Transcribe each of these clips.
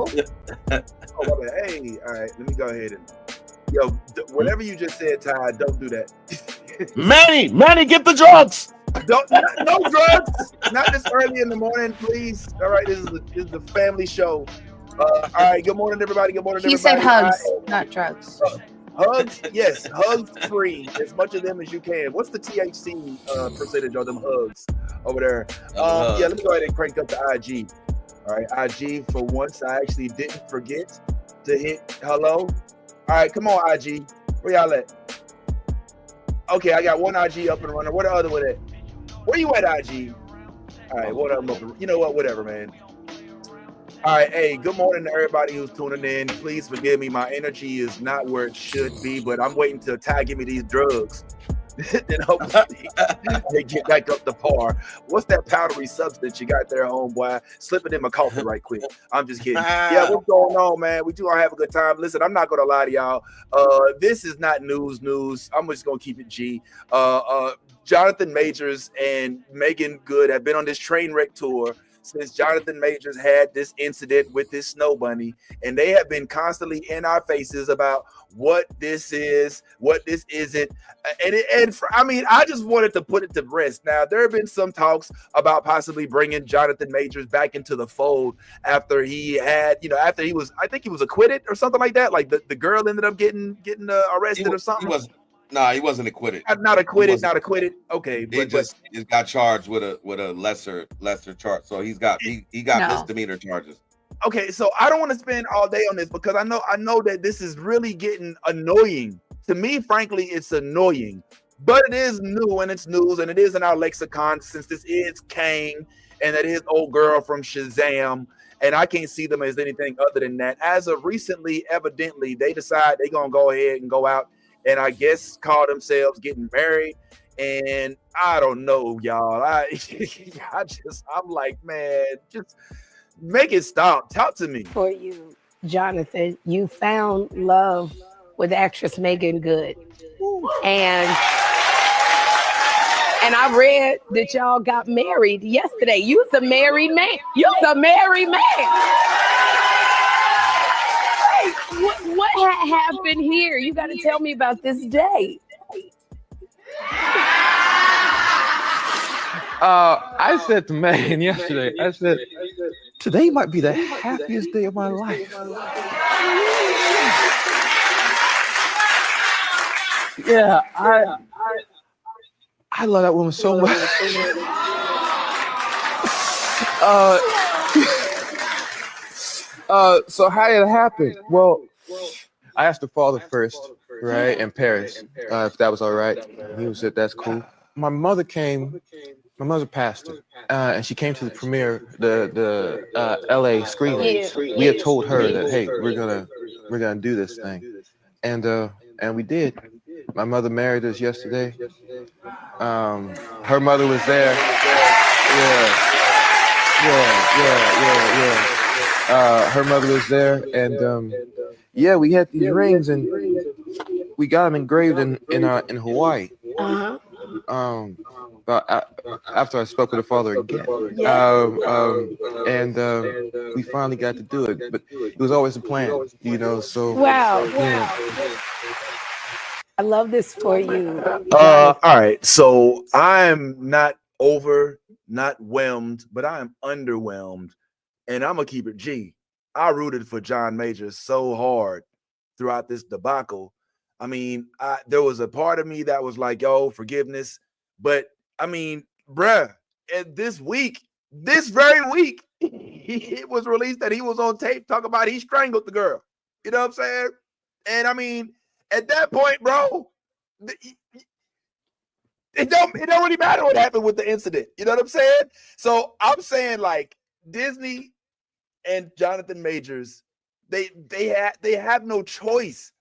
Oh, my bad. Hey, all right, let me go ahead and whatever you just said, Ty, don't do that. Manny, get the drugs. No drugs. Not this early in the morning, please. All right, this is a family show. All right, good morning, everybody. Good morning, He everybody. said hugs, not drugs. Hugs, yes, hugs free, as much of them as you can. What's the THC percentage on them hugs over there? Yeah, let me go ahead and crank up the IG. All right, IG, for once, I actually didn't forget to hit hello. All right, come on, IG. Where y'all at? Okay, I got one IG up and running. Where the other one at? Where you at, IG? All right, what up? You know what? Whatever, man. All right, hey, good morning to everybody who's tuning in. Please forgive me. My energy is not where it should be, but I'm waiting till Ty give me these drugs. Then hopefully they get back up to par. What's that powdery substance you got there, homeboy? Slip it in my coffee right quick. I'm just kidding. Yeah, what's going on, man? We do gonna have a good time. Listen, I'm not gonna lie to y'all. This is not news. I'm just gonna keep it G. Jonathan Majors and Meagan Good have been on this train wreck tour since Jonathan Majors had this incident with his snow bunny, and they have been constantly in our faces about what this is, what this isn't. I just wanted to put it to rest. Now, there have been some talks about possibly bringing Jonathan Majors back into the fold after he had, after he was, I think he was acquitted or something like that. Like the girl ended up getting arrested or something. He wasn't acquitted. Not acquitted. Okay, he just got charged with a lesser charge. So he got misdemeanor charges. Okay, so I don't want to spend all day on this because I know that this is really getting annoying. To me, frankly, it's annoying. But it is new and it's news and it is in our lexicon since this is Kang and that is old girl from Shazam. And I can't see them as anything other than that. As of recently, evidently, they decide they're going to go ahead and go out and I guess call themselves getting married. And I don't know, y'all. I'm like, man, just make it stop. Talk to me. For you, Jonathan, you found love with actress Meagan Good. And I read that y'all got married yesterday. You's a married man. What happened here? You got to tell me about this day. I said to Megan yesterday, I said, today might be the happiest day of my life. Yeah, I love that woman so much. So how did it happen? Well, I asked her father first, right, in Paris, if that was all right. He said, that's cool. My mother passed her, and she came to the premiere, the LA screening. Yeah. We had told her that, hey, we're gonna do this thing, and we did. My mother married us yesterday. Her mother was there. Yeah. Her mother was there, and we had these rings, and we got them engraved in Hawaii. But after I spoke with her father again, we finally got to do it. But it was always a plan, So wow. I love this for you. All right, so I'm not whelmed, but I am underwhelmed, and I'm gonna keep it G. I rooted for John Majors so hard throughout this debacle. I mean, there was a part of me that was like, yo, forgiveness. But I mean, bruh, this very week, it was released that he was on tape talking about he strangled the girl. You know what I'm saying? And I mean, at that point, bro, it don't really matter what happened with the incident. You know what I'm saying? So I'm saying, like, Disney and Jonathan Majors, they have no choice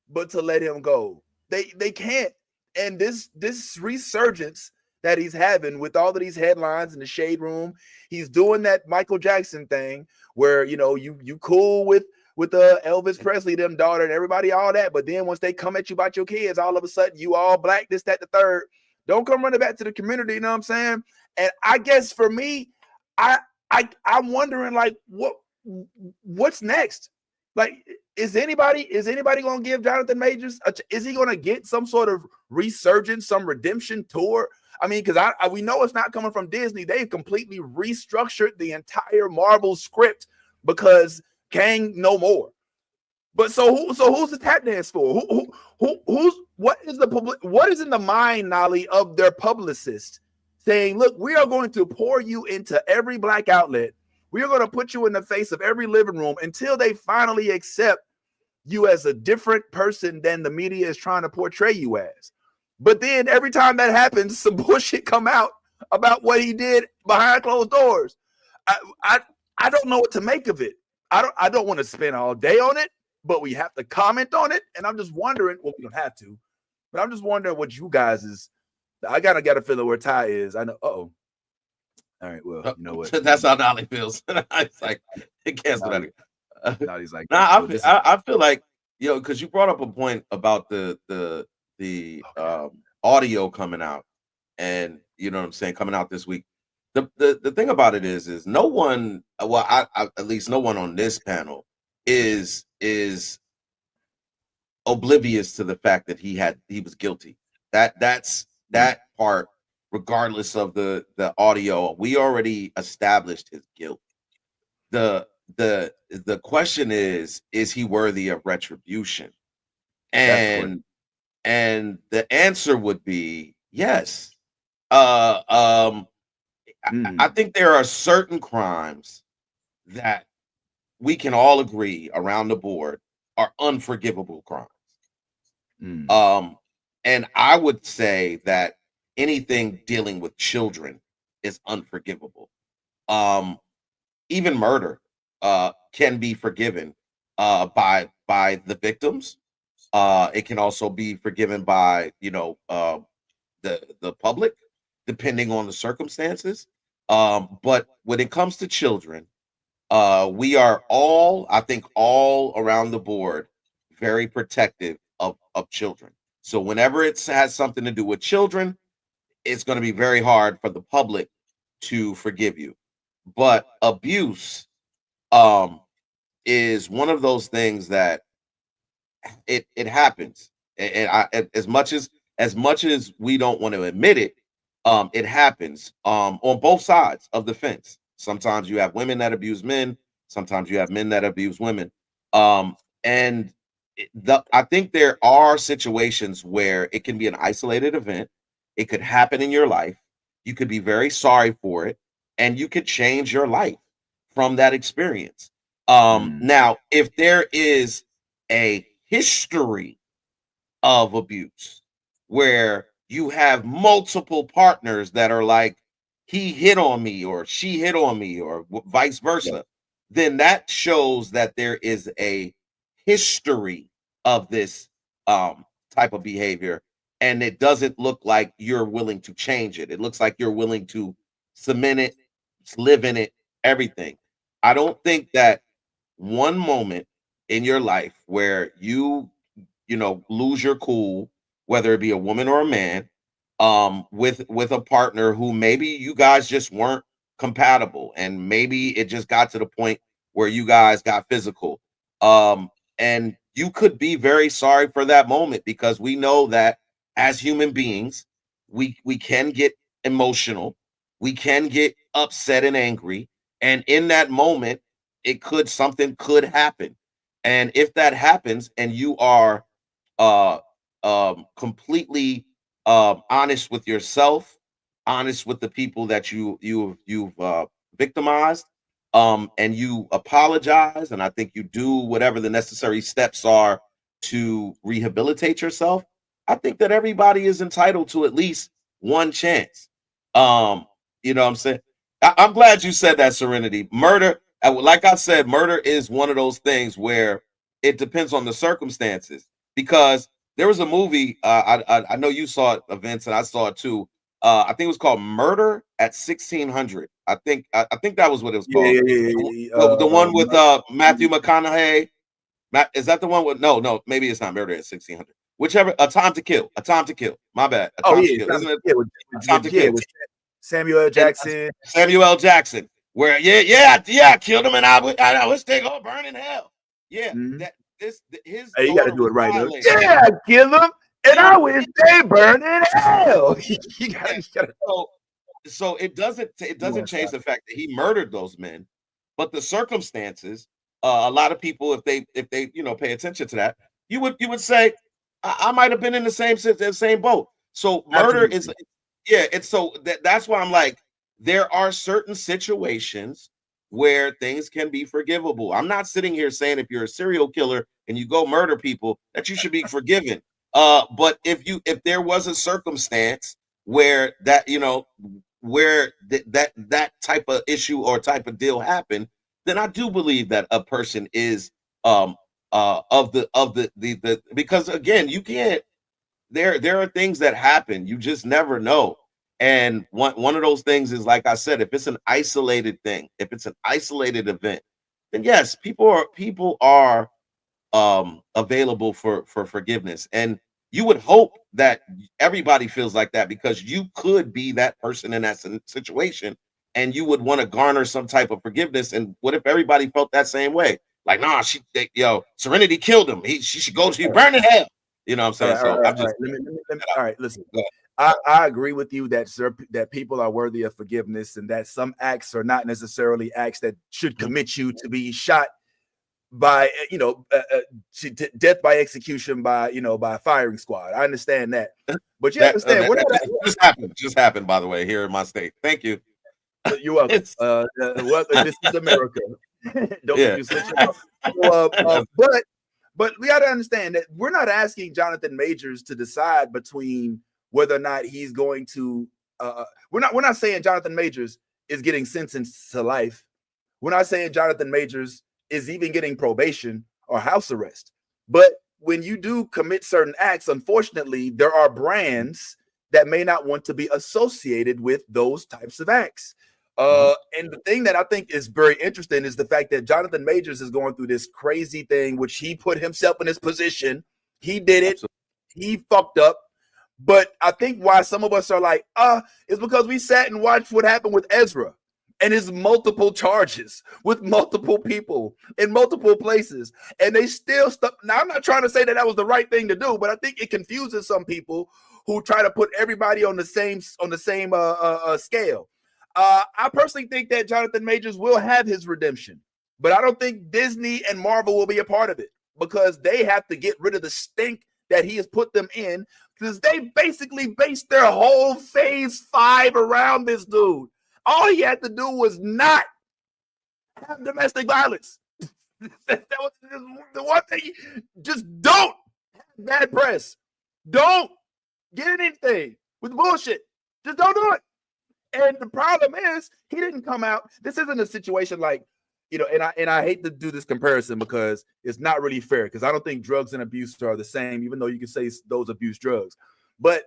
but to let him go. They can't. And this resurgence that he's having with all of these headlines in the shade room, he's doing that Michael Jackson thing where you cool with Elvis Presley, them daughter and everybody, all that, but then once they come at you about your kids, all of a sudden you all black, this, that, the third. Don't come running back to the community, you know what I'm saying? And I guess for me, I'm wondering, like, what's next? Like, is anybody going to give Jonathan Majors? Is he going to get some sort of resurgence, some redemption tour? I mean, because we know it's not coming from Disney. They've completely restructured the entire Marvel script because Kang no more. But who's the tap dance for? What is in the mind, Nolly, of their publicist saying, look, we are going to pour you into every black outlet. We are going to put you in the face of every living room until they finally accept you as a different person than the media is trying to portray you as. But then every time that happens, some bullshit come out about what he did behind closed doors. I don't know what to make of it. I don't want to spend all day on it, but we have to comment on it. And I'm just wondering, well, we don't have to, but I'm just wondering what you guys is. I gotta get a feeling where Ty is. I know. All right. Well, you know what? That's how Nolly feels. It's like it cancel that. He's like, I feel like, because you brought up a point about the audio coming out, and you know what I'm saying, coming out this week. The thing about it is no one, at least no one on this panel is oblivious to the fact that he was guilty. That's that part, regardless of the audio. We already established his guilt. The question is he worthy of retribution? And the answer would be yes. I think there are certain crimes that we can all agree around the board are unforgivable crimes. And I would say that anything dealing with children is unforgivable. Even murder can be forgiven by the victims. It can also be forgiven by the public, depending on the circumstances. But when it comes to children, we are all around the board very protective of children. So whenever it has something to do with children, it's going to be very hard for the public to forgive you. But abuse is one of those things that it happens, and as much as we don't want to admit it, it happens on both sides of the fence. Sometimes you have women that abuse men, sometimes you have men that abuse women, and I think there are situations where it can be an isolated event. It could happen in your life. You could be very sorry for it, and you could change your life from that experience. Now, if there is a history of abuse where you have multiple partners that are like, he hit on me or she hit on me or vice versa, then that shows that there is a history of this type of behavior, and it doesn't look like you're willing to change it. It looks like you're willing to cement it, live in it, everything. I don't think that one moment in your life where you lose your cool, whether it be a woman or a man, with a partner who maybe you guys just weren't compatible, and maybe it just got to the point where you guys got physical, and you could be very sorry for that moment, because we know that as human beings, we can get emotional, we can get upset and angry, and in that moment something could happen. And if that happens and you are completely honest with yourself, honest with the people that you've victimized, and you apologize, and I think you do whatever the necessary steps are to rehabilitate yourself, I think that everybody is entitled to at least one chance. You know what I'm saying? I'm glad you said that, Serenity. Murder, like I said, murder is one of those things where it depends on the circumstances, because there was a movie, I know you saw it, Vince, and I saw it too. I think it was called Murder at 1600. I think that was what it was called. The one with Matthew McConaughey. Is that the one with? No, maybe it's not Murder at 1600. Whichever. A Time to Kill. My bad. Isn't it? Time to Kill. Samuel L. Jackson. Samuel L. Jackson. where I killed him, and I wish they go burn in hell. Yeah, his you got to do it right. Yeah, I killed him, and I wish they burn in hell. you gotta. So it doesn't change the fact that he murdered those men, but the circumstances. A lot of people, if they pay attention to that, you would say I might have been in the same boat. So murder is it's so that's why I'm like, there are certain situations where things can be forgivable. I'm not sitting here saying if you're a serial killer and you go murder people that you should be forgiven. But if there was a circumstance where that that type of issue or type of deal happened, then I do believe that a person is of the because again, you can't. There are things that happen. You just never know. And one of those things is, like I said, if it's an isolated thing, if it's an isolated event, then yes, people are available for forgiveness. And you would hope that everybody feels like that, because you could be that person in that situation, and you would want to garner some type of forgiveness. And what if everybody felt that same way? Like, nah, Serenity killed him. She should go to burn in hell. You know what I'm saying? All right, listen. I agree with you that people are worthy of forgiveness, and that some acts are not necessarily acts that should commit you to be shot by death by execution by a firing squad. I understand that, but you understand that just happened, by the way, here in my state. Thank you. You're welcome. This is America. Don't get you switch up. But we got to understand that we're not asking Jonathan Majors to decide between whether or not he's going to. We're not saying Jonathan Majors is getting sentenced to life. We're not saying Jonathan Majors is even getting probation or house arrest. But when you do commit certain acts, unfortunately, there are brands that may not want to be associated with those types of acts. And the thing that I think is very interesting is the fact that Jonathan Majors is going through this crazy thing, which he put himself in his position. He did it. He fucked up. But I think why some of us are like, is because we sat and watched what happened with Ezra and his multiple charges with multiple people in multiple places. And they still stuck. Now, I'm not trying to say that was the right thing to do, but I think it confuses some people who try to put everybody on the same scale. I personally think that Jonathan Majors will have his redemption, but I don't think Disney and Marvel will be a part of it, because they have to get rid of the stink that he has put them in, because they basically based their whole phase 5 around this dude. All he had to do was not have domestic violence. That was the one thing. Just don't have bad press. Don't get anything with bullshit. Just don't do it. And the problem is, he didn't come out. This isn't a situation like, and I hate to do this comparison because it's not really fair, because I don't think drugs and abuse are the same, even though you can say those abuse drugs. But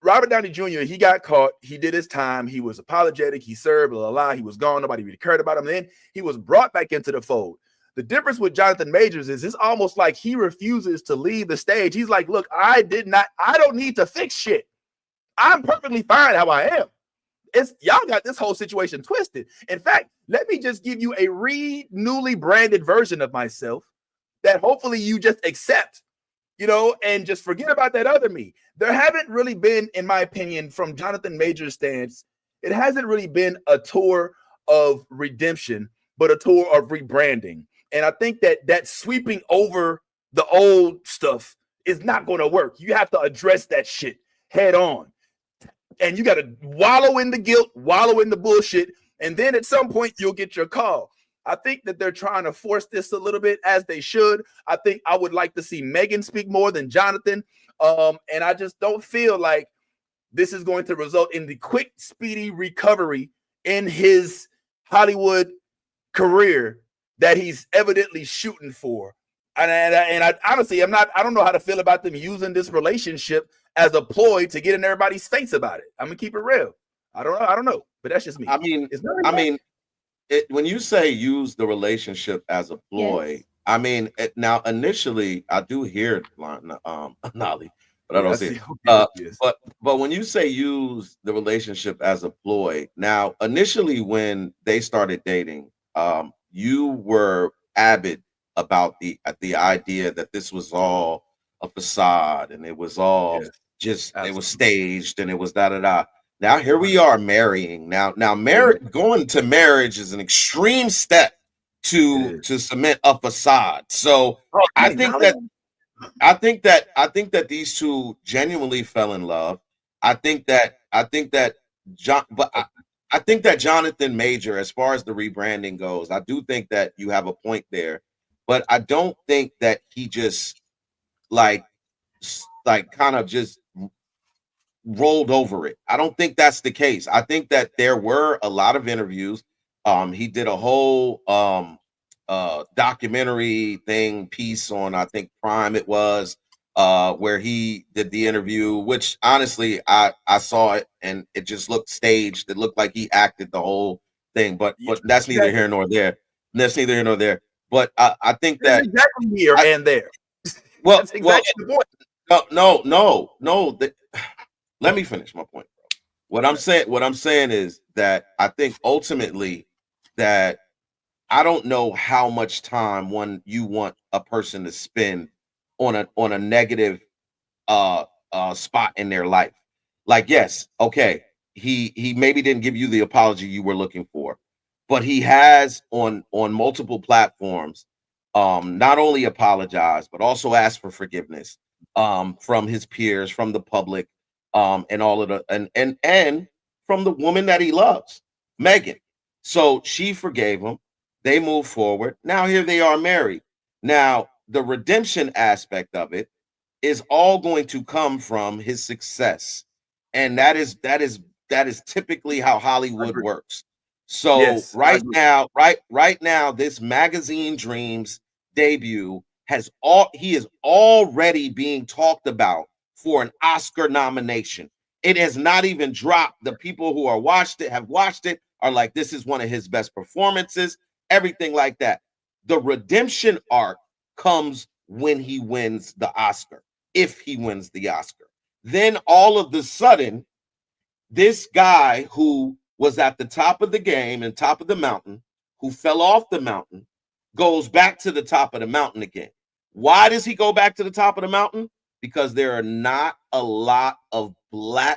Robert Downey Jr., he got caught. He did his time. He was apologetic. He served, blah, blah, blah. He was gone. Nobody really cared about him. Then he was brought back into the fold. The difference with Jonathan Majors is it's almost like he refuses to leave the stage. He's like, look, I don't need to fix shit. I'm perfectly fine how I am. Y'all got this whole situation twisted. In fact, let me just give you a newly branded version of myself that hopefully you just accept, and just forget about that other me. There haven't really been, in my opinion, from Jonathan Majors' stance, it hasn't really been a tour of redemption, but a tour of rebranding. And I think that sweeping over the old stuff is not going to work. You have to address that shit head on. And you got to wallow in the guilt, wallow in the bullshit, and then at some point you'll get your call. I think that they're trying to force this a little bit, as they should. I think I would like to see Meagan speak more than Jonathan, and I just don't feel like this is going to result in the quick, speedy recovery in his Hollywood career that he's evidently shooting for. And I honestly, I don't know how to feel about them using this relationship as a ploy to get in everybody's face about it. I'm gonna keep it real. I don't know, but that's just me. When you say use the relationship as a ploy, yes. Now initially I do hear Nolly. but I don't I see see. it. Okay, yes. But when you say use the relationship as a ploy, now initially when they started dating, you were avid about the idea that this was all a facade and it was all Yes, just it was absolutely. staged and it was da da da. Now here we 100. are marrying. Now Yeah, marriage going to marriage is an extreme step it to is. cement a facade. So Oh, you I mean think that Hollywood? I think that these two genuinely fell in love. I think that John, but I think that Jonathan Major, as far as the rebranding goes, I do think that you have a point there, but I don't think that he just like kind of just rolled over it. I don't think that's the case. I think that there were a lot of interviews. He did a whole documentary thing piece on I think Prime it was where he did the interview, which honestly I saw it and it just looked staged. It looked like he acted the whole thing, but Yeah, but that's neither exactly. here nor there. That's neither here nor there. But I think It's that exactly here I and there. well That's well exactly the point. no. Let me finish my point. What I'm saying is that I think ultimately that I don't know how much time you want a person to spend on a negative spot in their life. Like, yes, okay, he maybe didn't give you the apology you were looking for, but he has on multiple platforms not only apologized but also asked for forgiveness from his peers, from the public, and all of the and from the woman that he loves, Megan. So she forgave him. They moved forward. Now here they are married. Now the redemption aspect of it is all going to come from his success, and that is typically how I Hollywood agree. works. So Yes, I agree. right now, this Magazine Dreams debut he is already being talked about for an Oscar nomination. It has not even dropped. The people who have watched it are like, this is one of his best performances, everything like that. The redemption arc comes when he wins the Oscar, if he wins the Oscar. Then all of the sudden, this guy who was at the top of the game and top of the mountain, who fell off the mountain, goes back to the top of the mountain again. Why does he go back to the top of the mountain? Because there are not a lot of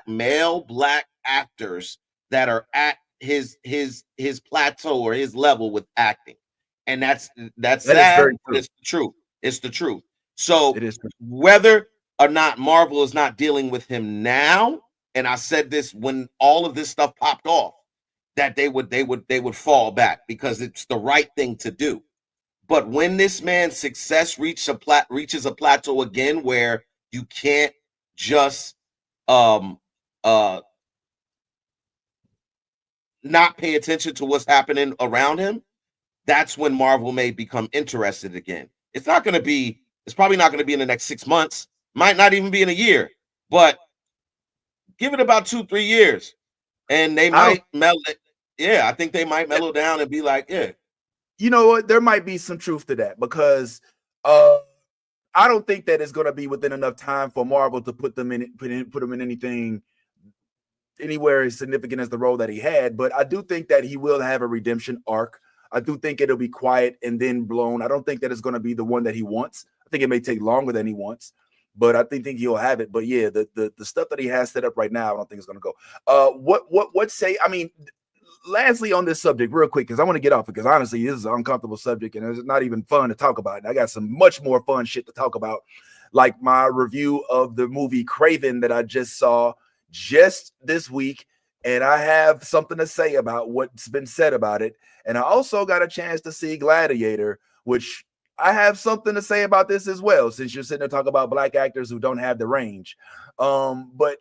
male black actors that are at his plateau or his level with acting. And that's That is sad, very but true. it's the truth. It's the truth. So It is true. whether or not Marvel is not dealing with him now, and I said this when all of this stuff popped off, that they would fall back because it's the right thing to do. But when this man's success reaches a plateau again where you can't just um uh not pay attention to what's happening around him, that's when Marvel may become interested again. It's probably not going to be in the next 6 months, might not even be in a year, but give it about 2-3 years and they I don't. might mellow. Yeah, I think they might mellow down and be like, yeah, You know what? There might be some truth to that because uh, I don't think that it's going to be within enough time for Marvel to put them in, put them in anything anywhere as significant as the role that he had. But I do think that he will have a redemption arc. I do think it'll be quiet and then blown. I don't think that it's going to be the one that he wants. I think it may take longer than he wants, but I think he'll have it. But yeah, the stuff that he has set up right now, I don't think it's going to go. What say? I mean, lastly on this subject, real quick, because I want to get off it, because honestly, this is an uncomfortable subject and it's not even fun to talk about. And I got some much more fun shit to talk about, like my review of the movie Craven that I just saw just this week, and I have something to say about what's been said about it. And I also got a chance to see Gladiator, which I have something to say about this as well, since you're sitting there talking about black actors who don't have the range. But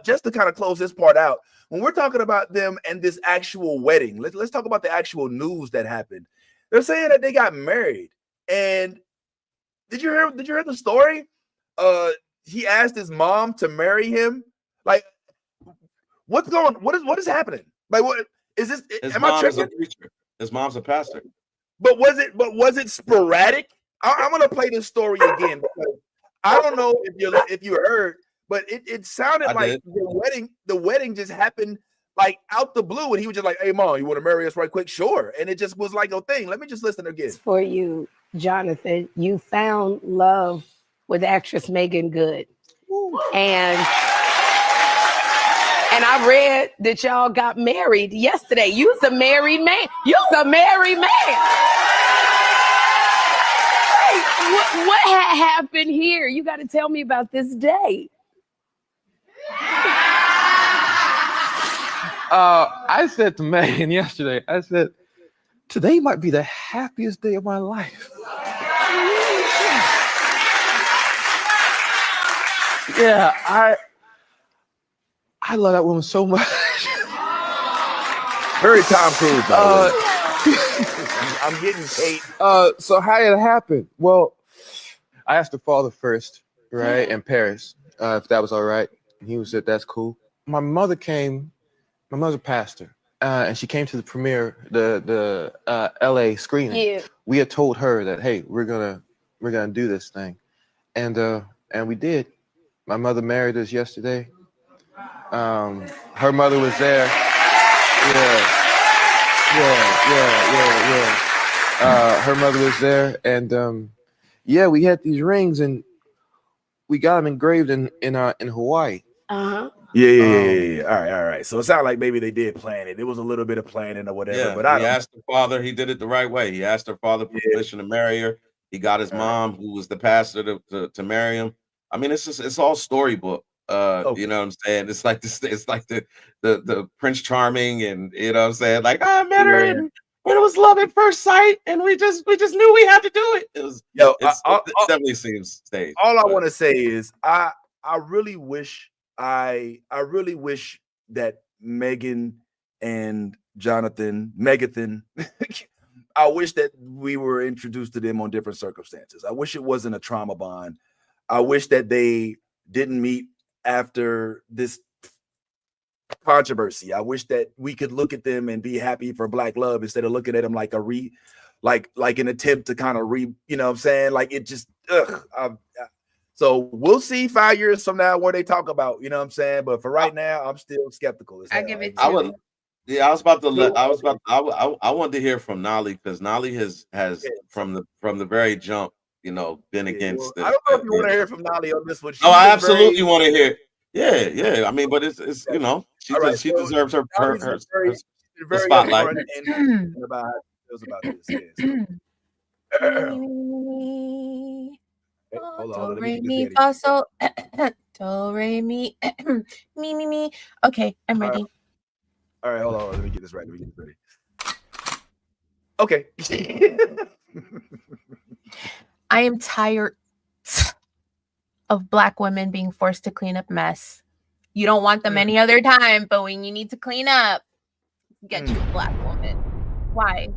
just to kind of close this part out, when we're talking about them and this actual wedding, let's talk about the actual news that happened. They're saying that they got married, and did you hear the story? He asked his mom to marry him. Like, what is happening? Like, what is this? his Am I mom is a tripping? preacher. His mom's a pastor. But was it sporadic? I'm gonna play this story again because I don't know if you heard, but it sounded like the wedding just happened like out the blue, and he was just like, "Hey, mom, you want to marry us right quick?" Sure. And it just was like a thing. Let me just listen again. For you, Jonathan, you found love with actress Meagan Good, and I read that y'all got married yesterday. You's a married man. You's a married man. What had happened here? You got to tell me about this day. I said to Megan yesterday, I said, today might be the happiest day of my life. Yeah, I love that woman so much. Very Tom Cruise. I'm getting Kate. So how did it happen? Well, I asked her father first, right, in Paris, if that was all right. And he said, that's cool. My mother's a pastor, and she came to the premiere, the LA screening. Yeah. We had told her that, hey, we're gonna do this thing, and we did. My mother married us yesterday. Her mother was there. Yeah. Her mother was there, and we had these rings, and we got them engraved in Hawaii. Uh-huh. Yeah. All right. So it sounded like maybe they did plan it. It was a little bit of planning or whatever. Yeah, but he asked the father. He did it the right way. He asked her father for permission to marry her. He got his mom, who was the pastor, to marry him. I mean, it's all storybook. Okay. You know what I'm saying? It's like this. It's like the Prince Charming, and you know what I'm saying. Like I met her, and it was love at first sight, and we just knew we had to do it. It was. It definitely seems staged. All I want to say is I really wish that Megan and Megathan, I wish that we were introduced to them on different circumstances. I wish it wasn't a trauma bond. I wish that they didn't meet after this controversy. I wish that we could look at them and be happy for Black love instead of looking at them like like an attempt to kind of you know what I'm saying? Like it just so we'll see 5 years from now what they talk about, you know what I'm saying? But for right now, I'm still skeptical. I give it I wanted to hear from Nolly, because Nolly has from the very jump, you know, been against I don't know if you want to hear from Nolly on this one. I absolutely want to hear. Yeah. I mean, but it's you know, she deserves her spotlight. And about how she feels about this. Do re mi fa sol do re mi me. Okay, I'm ready. All right, hold on. Let me get this right. Okay. I am tired of Black women being forced to clean up mess. You don't want them any other time, but when you need to clean up, get you a Black woman. Why?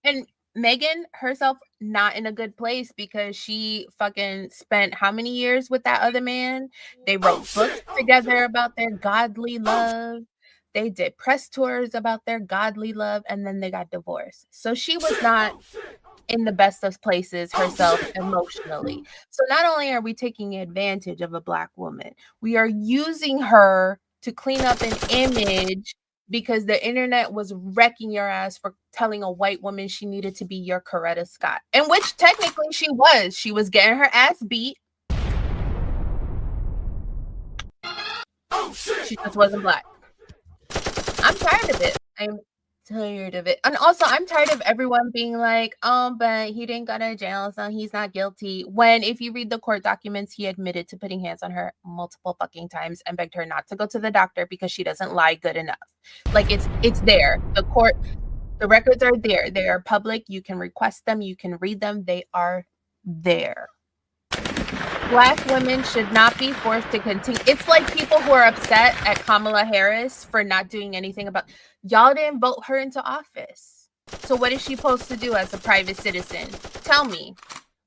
And Megan herself not in a good place because she fucking spent how many years with that other man? They wrote books together about their godly love. They did press tours about their godly love, and then they got divorced. So she was not in the best of places herself emotionally. So not only are we taking advantage of a Black woman, we are using her to clean up an image because the internet was wrecking your ass for telling a white woman she needed to be your Coretta Scott. And which technically she was. She was getting her ass beat. She just wasn't Black. I'm tired of it. I'm tired of it. And also, I'm tired of everyone being like, oh, but he didn't go to jail, so he's not guilty. When, if you read the court documents, he admitted to putting hands on her multiple fucking times and begged her not to go to the doctor because she doesn't lie good enough. Like, it's there. The records are there. They are public. You can request them. You can read them. They are there. Black women should not be forced to continue. It's like people who are upset at Kamala Harris for not doing anything about. Y'all didn't vote her into office. So what is she supposed to do as a private citizen? Tell me.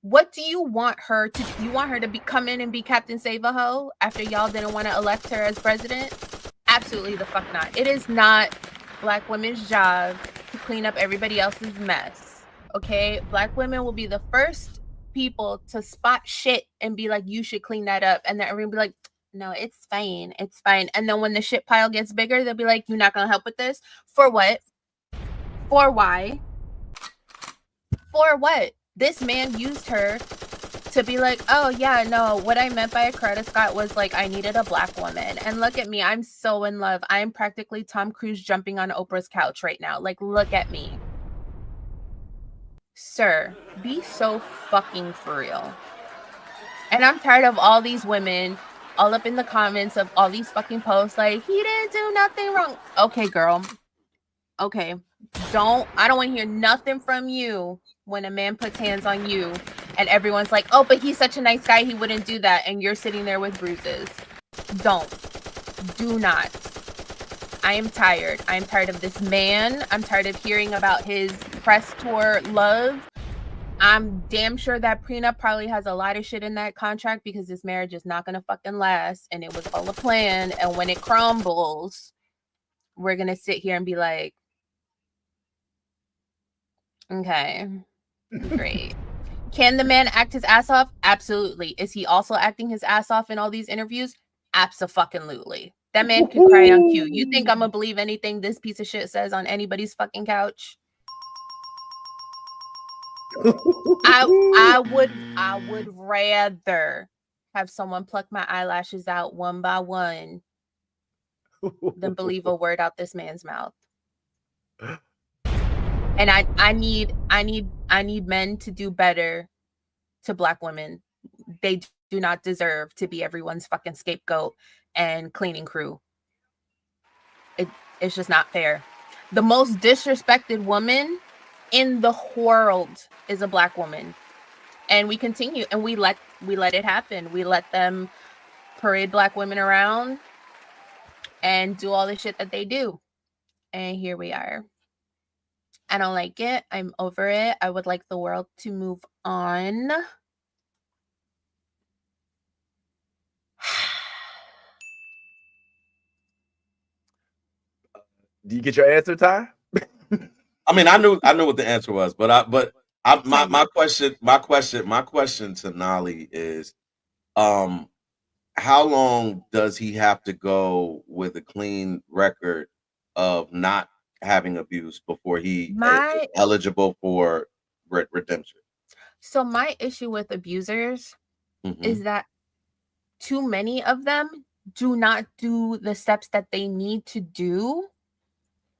What do you want her to do? You want her to come in and be Captain Save-A-Ho after y'all didn't want to elect her as president? Absolutely the fuck not. It is not Black women's job to clean up everybody else's mess. Okay? Black women will be the first people to spot shit and be like, you should clean that up. And then everyone be like, no, it's fine. It's fine. And then when the shit pile gets bigger, they'll be like, you're not going to help with this? For what? For why? For what? This man used her to be like, oh yeah, no, what I meant by a Coretta Scott was like, I needed a black woman. And look at me, I'm so in love. I am practically Tom Cruise jumping on Oprah's couch right now. Like, look at me. Sir, be so fucking for real. And I'm tired of all these women all up in the comments of all these fucking posts like, he didn't do nothing wrong. Okay, girl. Okay. I don't want to hear nothing from you when a man puts hands on you and everyone's like, oh, but he's such a nice guy, he wouldn't do that. And you're sitting there with bruises. Do not. I am tired. I'm tired of this man. I'm tired of hearing about his press tour love. I'm damn sure that prenup probably has a lot of shit in that contract because this marriage is not going to fucking last. And it was all a plan. And when it crumbles, we're going to sit here and be like, okay, great. Can the man act his ass off? Absolutely. Is he also acting his ass off in all these interviews? Abso-fucking-lutely. That man can cry on cue. You think I'm gonna believe anything this piece of shit says on anybody's fucking couch? I would rather have someone pluck my eyelashes out one by one than believe a word out this man's mouth. And I need men to do better to Black women. They do not deserve to be everyone's fucking scapegoat and cleaning crew. It's just not fair. The most disrespected woman in the world is a Black woman. And we continue and we let it happen. We let them parade Black women around and do all the shit that they do. And here we are. I don't like it. I'm over it. I would like the world to move on. Do you get your answer, Ty? I mean, I knew what the answer was, but my question to Nolly is, how long does he have to go with a clean record of not having abuse before he is eligible for redemption? So my issue with abusers is that too many of them do not do the steps that they need to do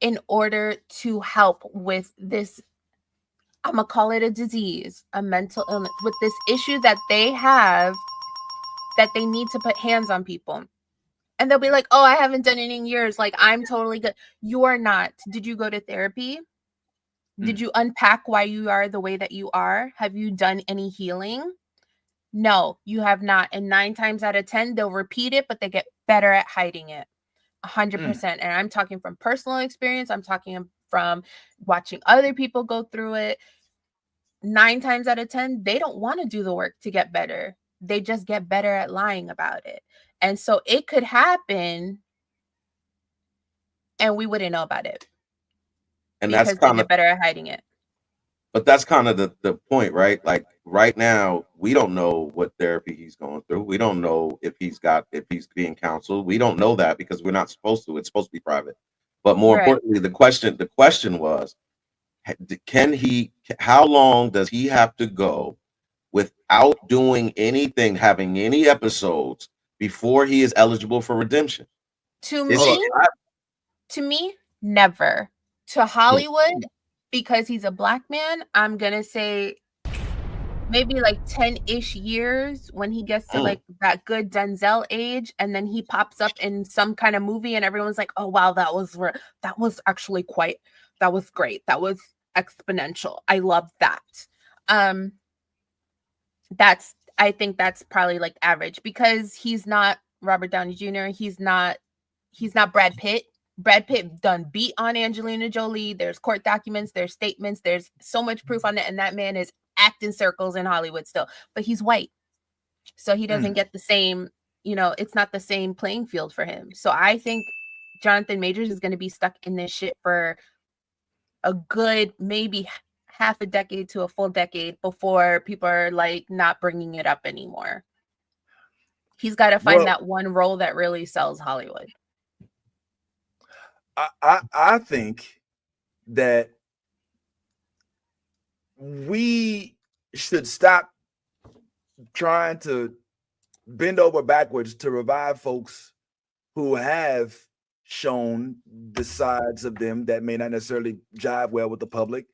in order to help with this, I'm gonna call it a disease, a mental illness, with this issue that they have, that they need to put hands on people. And they'll be like, oh, I haven't done it in years. Like, I'm totally good. You are not. Did you go to therapy? Did you unpack why you are the way that you are? Have you done any healing? No, you have not. And 9 times out of 10, they'll repeat it, but they get better at hiding it. 100%. And I'm talking from personal experience. I'm talking from watching other people go through it. 9 times out of 10, they don't want to do the work to get better. They just get better at lying about it. And so it could happen and we wouldn't know about it. And because that's they kind get of better at hiding it. But that's kind of the point, right? Like right now, we don't know what therapy he's going through. We don't know if he's being counseled. We don't know that because we're not supposed to. It's supposed to be private. But more importantly, the question was, how long does he have to go without doing anything, having any episodes before he is eligible for redemption? To me, never. To Hollywood, because he's a Black man, I'm gonna say maybe like 10-ish years when he gets to like that good Denzel age, and then he pops up in some kind of movie and everyone's like, oh wow, that was great, that was exponential, I love that. I think that's probably like average, because he's not Robert Downey Jr., he's not Brad Pitt. Brad Pitt done beat on Angelina Jolie. There's court documents, there's statements, there's so much proof on it, and that man is acting circles in Hollywood still. But he's white, so he doesn't get the same, it's not the same playing field for him. So I think Jonathan Majors is going to be stuck in this shit for a good maybe half a decade to a full decade before people are like not bringing it up anymore. He's got to find that one role that really sells Hollywood. I think that we should stop trying to bend over backwards to revive folks who have shown the sides of them that may not necessarily jive well with the public,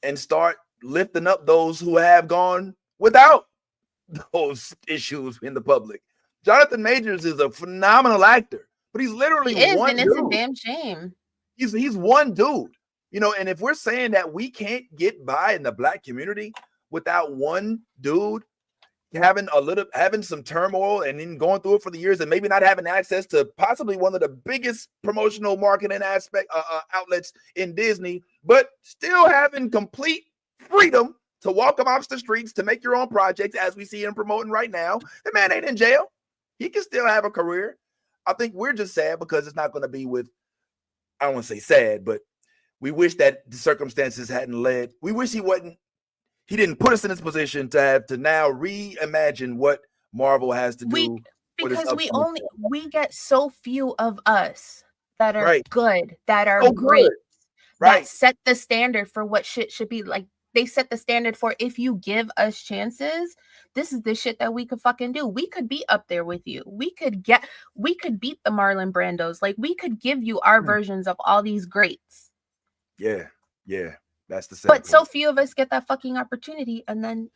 and start lifting up those who have gone without those issues in the public. Jonathan Majors is a phenomenal actor, but he's literally one dude. It's a damn shame. He's one dude, you know. And if we're saying that we can't get by in the Black community without one dude having some turmoil and then going through it for the years and maybe not having access to possibly one of the biggest promotional marketing outlets in Disney, but still having complete freedom to walk amongst the streets, to make your own projects, as we see him promoting right now. The man ain't in jail. He can still have a career. I think we're just sad because it's not going to be with, I don't want to say sad, but we wish that the circumstances hadn't led. We wish he didn't put us in this position to have to now reimagine what Marvel has to do. Because we get so few of us that are good, that are great, that set the standard for what shit should be. Like, they set the standard for, if you give us chances, this is the shit that we could fucking do. We could be up there with you. We could beat the Marlon Brandos. Like, we could give you our versions of all these greats. Yeah. That's the same. But so few of us get that fucking opportunity, and then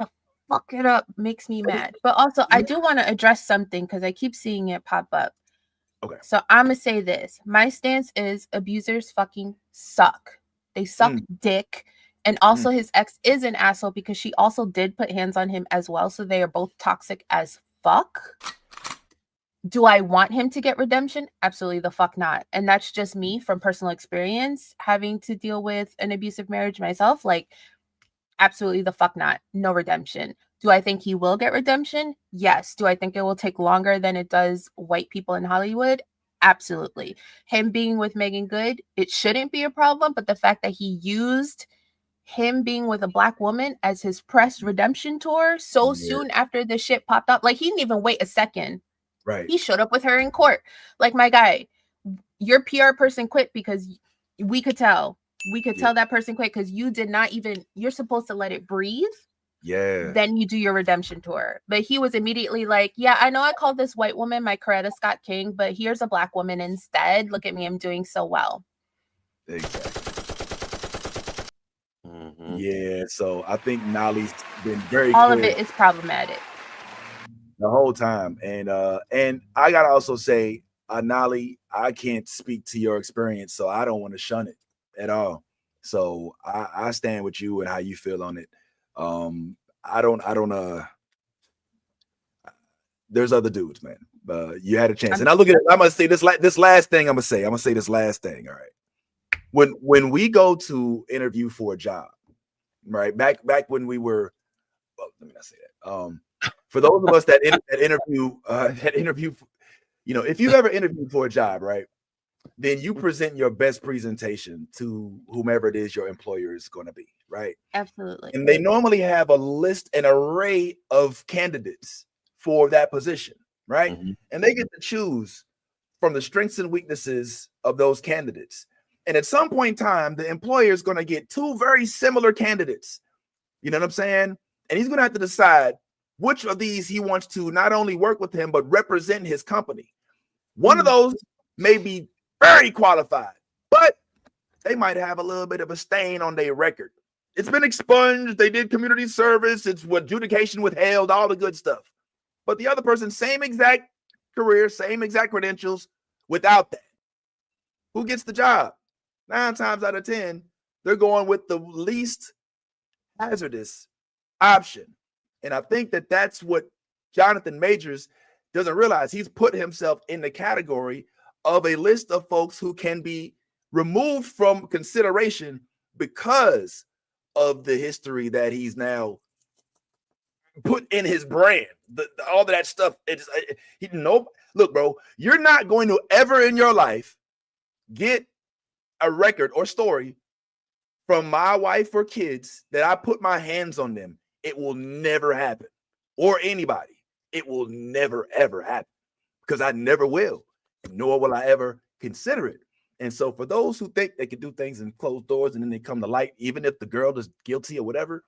to fuck it up makes me mad. But also, I do want to address something because I keep seeing it pop up. Okay. So I'm gonna say this. My stance is abusers fucking suck. They suck dick. And also his ex is an asshole because she also did put hands on him as well. So they are both toxic as fuck. Do I want him to get redemption? Absolutely the fuck not. And that's just me from personal experience, having to deal with an abusive marriage myself. Like, absolutely the fuck not. No redemption. Do I think he will get redemption? Yes. Do I think it will take longer than it does white people in Hollywood? Absolutely. Him being with Meagan Good, it shouldn't be a problem. But the fact that he used him being with a Black woman as his press redemption tour so soon after the shit popped up, like, he didn't even wait a second. Right. He showed up with her in court. Like, my guy, your PR person quit because we could tell. We could tell that person quit because you did not even, you're supposed to let it breathe. Yeah. Then you do your redemption tour. But he was immediately like, yeah, I know I called this white woman my Coretta Scott King, but here's a Black woman instead. Look at me. I'm doing so well. Exactly. Yeah. So I think Nolly's been very all clear of it is problematic the whole time. And I gotta also say, Nolly, I can't speak to your experience, so I don't want to shun it at all. So I stand with you and how you feel on it. I don't there's other dudes, man. You had a chance. And I look at it, I'm gonna say this last thing I'm gonna say this last thing. All right. When we go to interview for a job, right? Back when we were, well, let me not say that. For those of us that interview, you know, if you've ever interviewed for a job, right, then you present your best presentation to whomever it is your employer is going to be, right? Absolutely. And they normally have a list, an array of candidates for that position, right? Mm-hmm. And they get to choose from the strengths and weaknesses of those candidates. And at some point in time, the employer is going to get two very similar candidates. You know what I'm saying? And he's going to have to decide which of these he wants to not only work with him, but represent his company. One of those may be very qualified, but they might have a little bit of a stain on their record. It's been expunged. They did community service. It's adjudication withheld, all the good stuff. But the other person, same exact career, same exact credentials, without that. Who gets the job? 9 times out of 10, they're going with the least hazardous option. And I think that that's what Jonathan Majors doesn't realize. He's put himself in the category of a list of folks who can be removed from consideration because of the history that he's now put in his brand. All of that stuff. Look, bro, you're not going to ever in your life get a record or story from my wife or kids that I put my hands on them, it will never happen. Or anybody. It will never, ever happen. Because I never will. Nor will I ever consider it. And so for those who think they can do things in closed doors and then they come to light, even if the girl is guilty or whatever,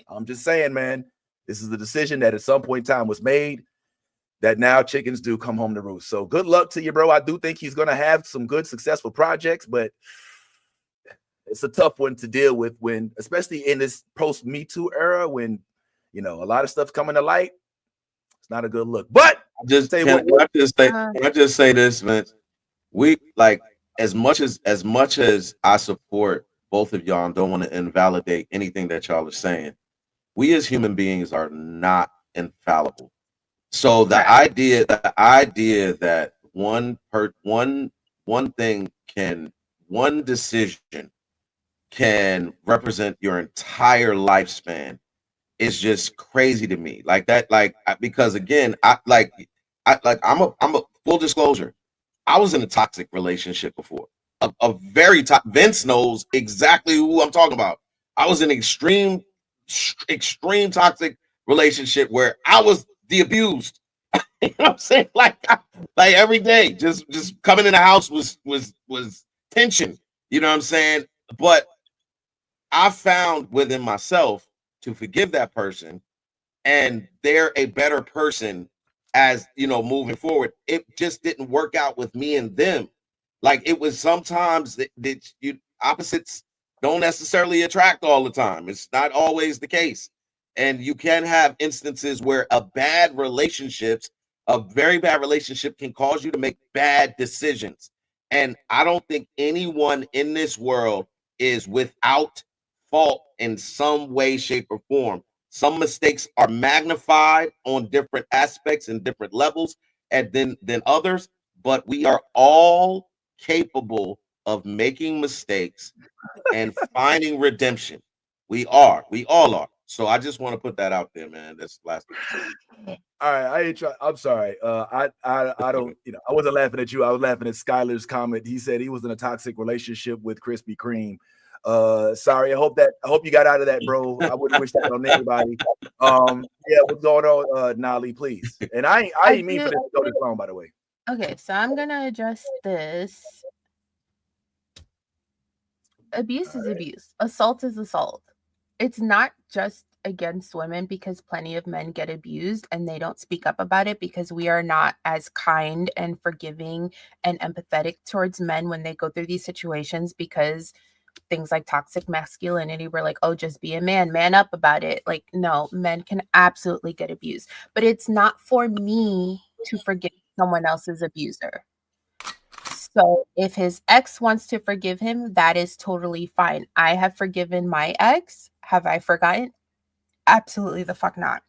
I'm just saying, man, this is the decision that at some point in time was made that now chickens do come home to roost. So good luck to you, bro. I do think he's going to have some good, successful projects, but it's a tough one to deal with when, especially in this post-Me Too era, when, you know, a lot of stuff's coming to light. It's not a good look. But I just say this, Vince. We like as much as I support both of y'all and don't want to invalidate anything that y'all are saying. We as human beings are not infallible. So the idea that one decision can represent your entire lifespan is just crazy to me. Like that, because again, I'm a full disclosure. I was in a toxic relationship before. A very Vince knows exactly who I'm talking about. I was in extreme toxic relationship where I was the abused. You know what I'm saying? Like every day, just coming in the house was tension. You know what I'm saying? But I found within myself to forgive that person, and they're a better person as you know moving forward. It just didn't work out with me and them. Like it was sometimes that you opposites don't necessarily attract all the time. It's not always the case. And you can have instances where a very bad relationship can cause you to make bad decisions. And I don't think anyone in this world is without fault in some way, shape, or form. Some mistakes are magnified on different aspects and different levels than others, but we are all capable of making mistakes and finding redemption. We all are. So I just want to put that out there, man. That's the last thing. All right, I'm sorry. I don't, I wasn't laughing at you. I was laughing at Skylar's comment. He said he was in a toxic relationship with Krispy Kreme. Sorry. I hope you got out of that, bro. I wouldn't wish that on anybody. Yeah, what's going on, Nolly, please? And I didn't mean for this to go this long, by the way. Okay, so I'm gonna address this. Abuse is abuse. Assault is assault. It's not just against women, because plenty of men get abused and they don't speak up about it because we are not as kind and forgiving and empathetic towards men when they go through these situations, because things like toxic masculinity, we're like, oh, just be a man up about it. Like, no, men can absolutely get abused, but it's not for me to forgive someone else's abuser. So if his ex wants to forgive him, that is totally fine. I have forgiven my ex. Have I forgotten? Absolutely the fuck not.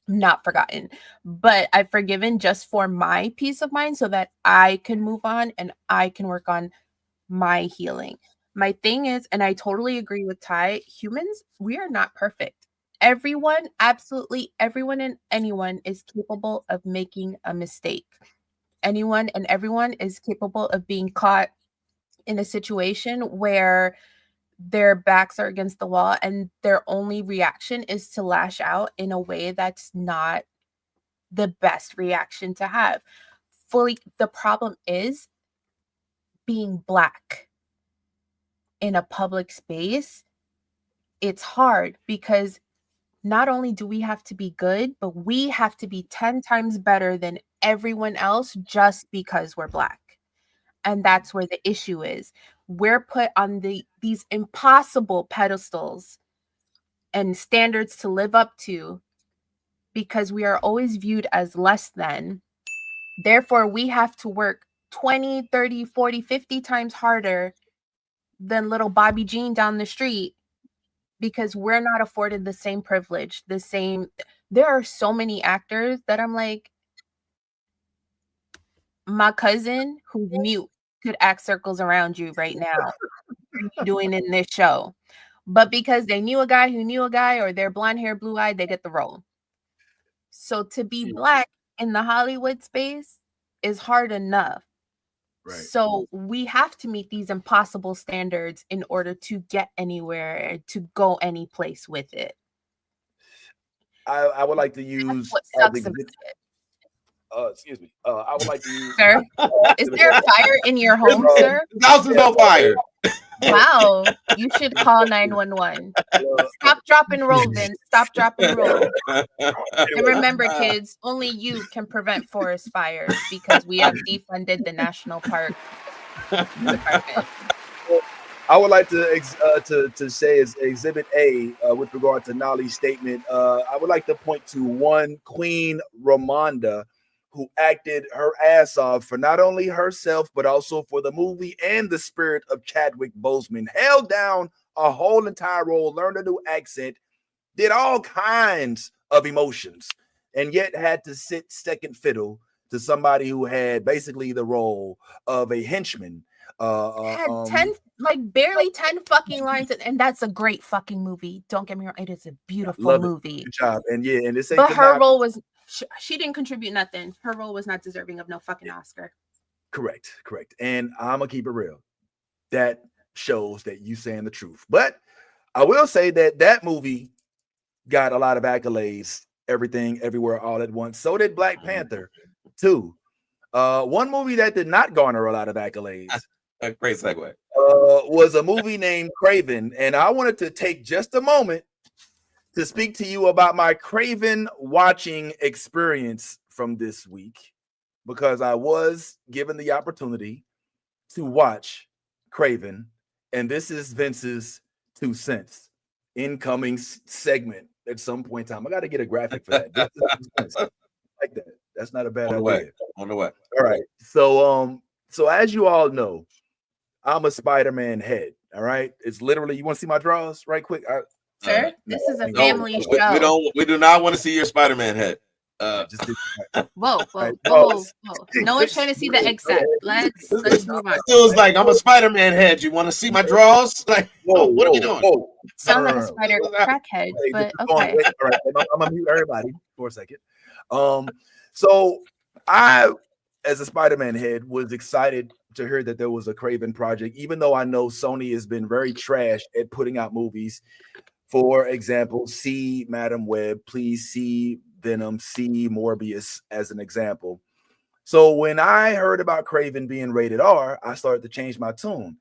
Not forgotten. But I've forgiven just for my peace of mind so that I can move on and I can work on my healing. My thing is, and I totally agree with Ty, humans, we are not perfect. Everyone, absolutely everyone and anyone is capable of making a mistake. Anyone and everyone is capable of being caught in a situation where their backs are against the wall and their only reaction is to lash out in a way that's not the best reaction to have. The problem is being Black in a public space. It's hard because not only do we have to be good, but we have to be 10 times better than everyone else just because we're Black. And that's where the issue is. We're put on these impossible pedestals and standards to live up to because we are always viewed as less than. Therefore, we have to work 20, 30, 40, 50 times harder than little Bobby Jean down the street because we're not afforded the same privilege, there are so many actors that I'm like, my cousin who's mute could act circles around you right now. What are you doing in this show? But because they knew a guy who knew a guy, or they're blonde hair, blue eyed, they get the role. So to be Black in the Hollywood space is hard enough. Right. So we have to meet these impossible standards in order to get anywhere, to go any place with it. I would like to That's use what as sucks about exhibit. it. Excuse me. I would like to use. Sir, is there a fire in your home, sir? The house is on fire. Wow, you should call 911. Stop, drop, and roll, Vince. Stop, drop, and roll. And remember, kids, only you can prevent forest fires because we have defunded the National Park Department. I would like to say as Exhibit A with regard to Nolly's statement. I would like to point to one Queen Ramonda, who acted her ass off for not only herself but also for the movie and the spirit of Chadwick Boseman. Held down a whole entire role, learned a new accent, did all kinds of emotions, and yet had to sit second fiddle to somebody who had basically the role of a henchman. Had 10, like barely 10 fucking lines, and that's a great fucking movie. Don't get me wrong, it is a beautiful movie. Good job. And yeah, and this ain't but her role was she didn't contribute nothing. Her role was not deserving of no fucking Oscar. Correct. And I'm gonna keep it real. That shows that you saying the truth. But I will say that movie got a lot of accolades, everything, everywhere, all at once. So did Black Panther, too. One movie that did not garner a lot of accolades. A great segue. Was a movie named Craven, and I wanted to take just a moment to speak to you about my Craven watching experience from this week, because I was given the opportunity to watch Craven, and this is Vince's 2 cents incoming segment at some point in time. I got to get a graphic for that. This is 2 cents. Like that. That's not a bad idea. On the way. All right. So as you all know, I'm a Spider-Man head. All right. It's literally, you want to see my drawers right quick? Sir, this is a family show. We do not want to see your Spider-Man head. Whoa. No one's trying to see the except. Let's move on. It was like, I'm a Spider-Man head. You want to see my drawers? Like, what are we doing? Sound like a spider crackhead, but okay. All right, I'm gonna mute everybody for a second. So I, as a Spider-Man head, was excited to hear that there was a Craven project, even though I know Sony has been very trash at putting out movies. For example, see Madam Web, please see Venom, see Morbius as an example. So when I heard about Craven being rated R, I started to change my tune.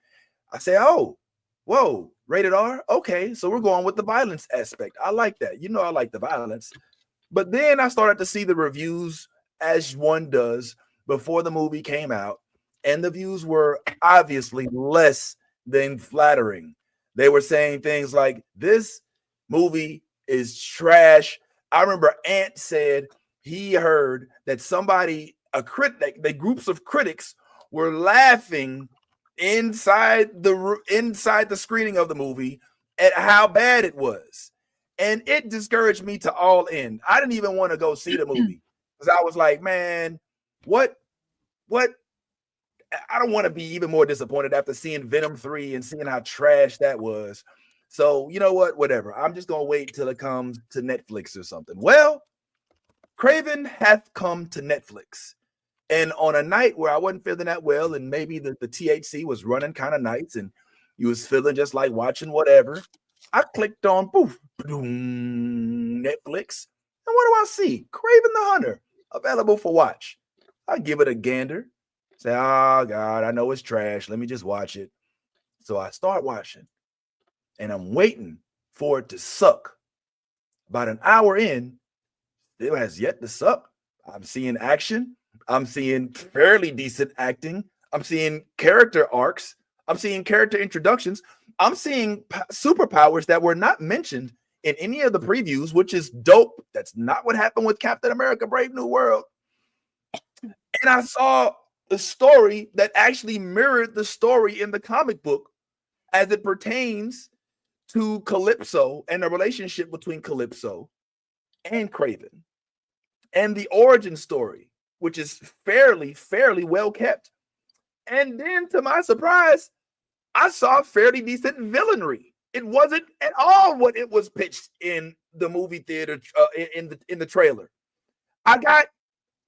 I say, oh, whoa, rated R? Okay, so we're going with the violence aspect. I like that. You know, I like the violence. But then I started to see the reviews, as one does, before the movie came out, and the views were obviously less than flattering. They were saying things like, this movie is trash. I remember Ant said he heard that the groups of critics were laughing inside the screening of the movie at how bad it was. And it discouraged me to all end. I didn't even want to go see the movie because I was like, man, what? I don't want to be even more disappointed after seeing Venom 3 and seeing how trash that was. So, you know what? Whatever. I'm just going to wait till it comes to Netflix or something. Well, Craven hath come to Netflix. And on a night where I wasn't feeling that well, and maybe the THC was running kind of nights, and you was feeling just like watching whatever, I clicked on Netflix. And what do I see? Craven the Hunter, available for watch. I give it a gander. Say, oh God, I know it's trash. Let me just watch it. So I start watching, and I'm waiting for it to suck. About an hour in, it has yet to suck. I'm seeing action. I'm seeing fairly decent acting. I'm seeing character arcs. I'm seeing character introductions. I'm seeing superpowers that were not mentioned in any of the previews, which is dope. That's not what happened with Captain America: Brave New World. And I saw the story that actually mirrored the story in the comic book as it pertains to Calypso and the relationship between Calypso and Craven, and the origin story, which is fairly well kept. And then, to my surprise, I saw fairly decent villainry. It wasn't at all what it was pitched in the movie theater, in the trailer. I got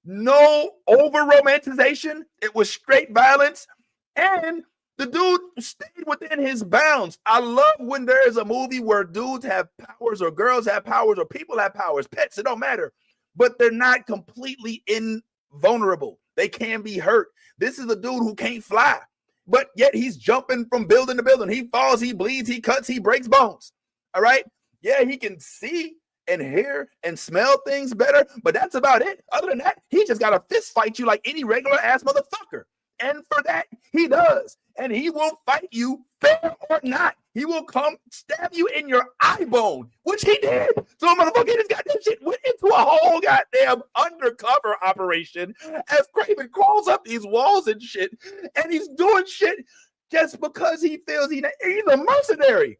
no over romanticization. It was straight violence, and the dude stayed within his bounds. I love when there is a movie where dudes have powers, or girls have powers, or people have powers, pets, it don't matter, but they're not completely invulnerable. They can be hurt. This is a dude who can't fly, but yet he's jumping from building to building. He falls, he bleeds, he cuts, he breaks bones. All right. Yeah, he can see and hear and smell things better, but that's about it. Other than that, he just got to fist fight you like any regular ass motherfucker. And for that, he does. And he will fight you fair or not. He will come stab you in your eye bone, which he did. So motherfucker, this goddamn shit went into a whole goddamn undercover operation as Craven crawls up these walls and shit. And he's doing shit just because he feels he's a mercenary.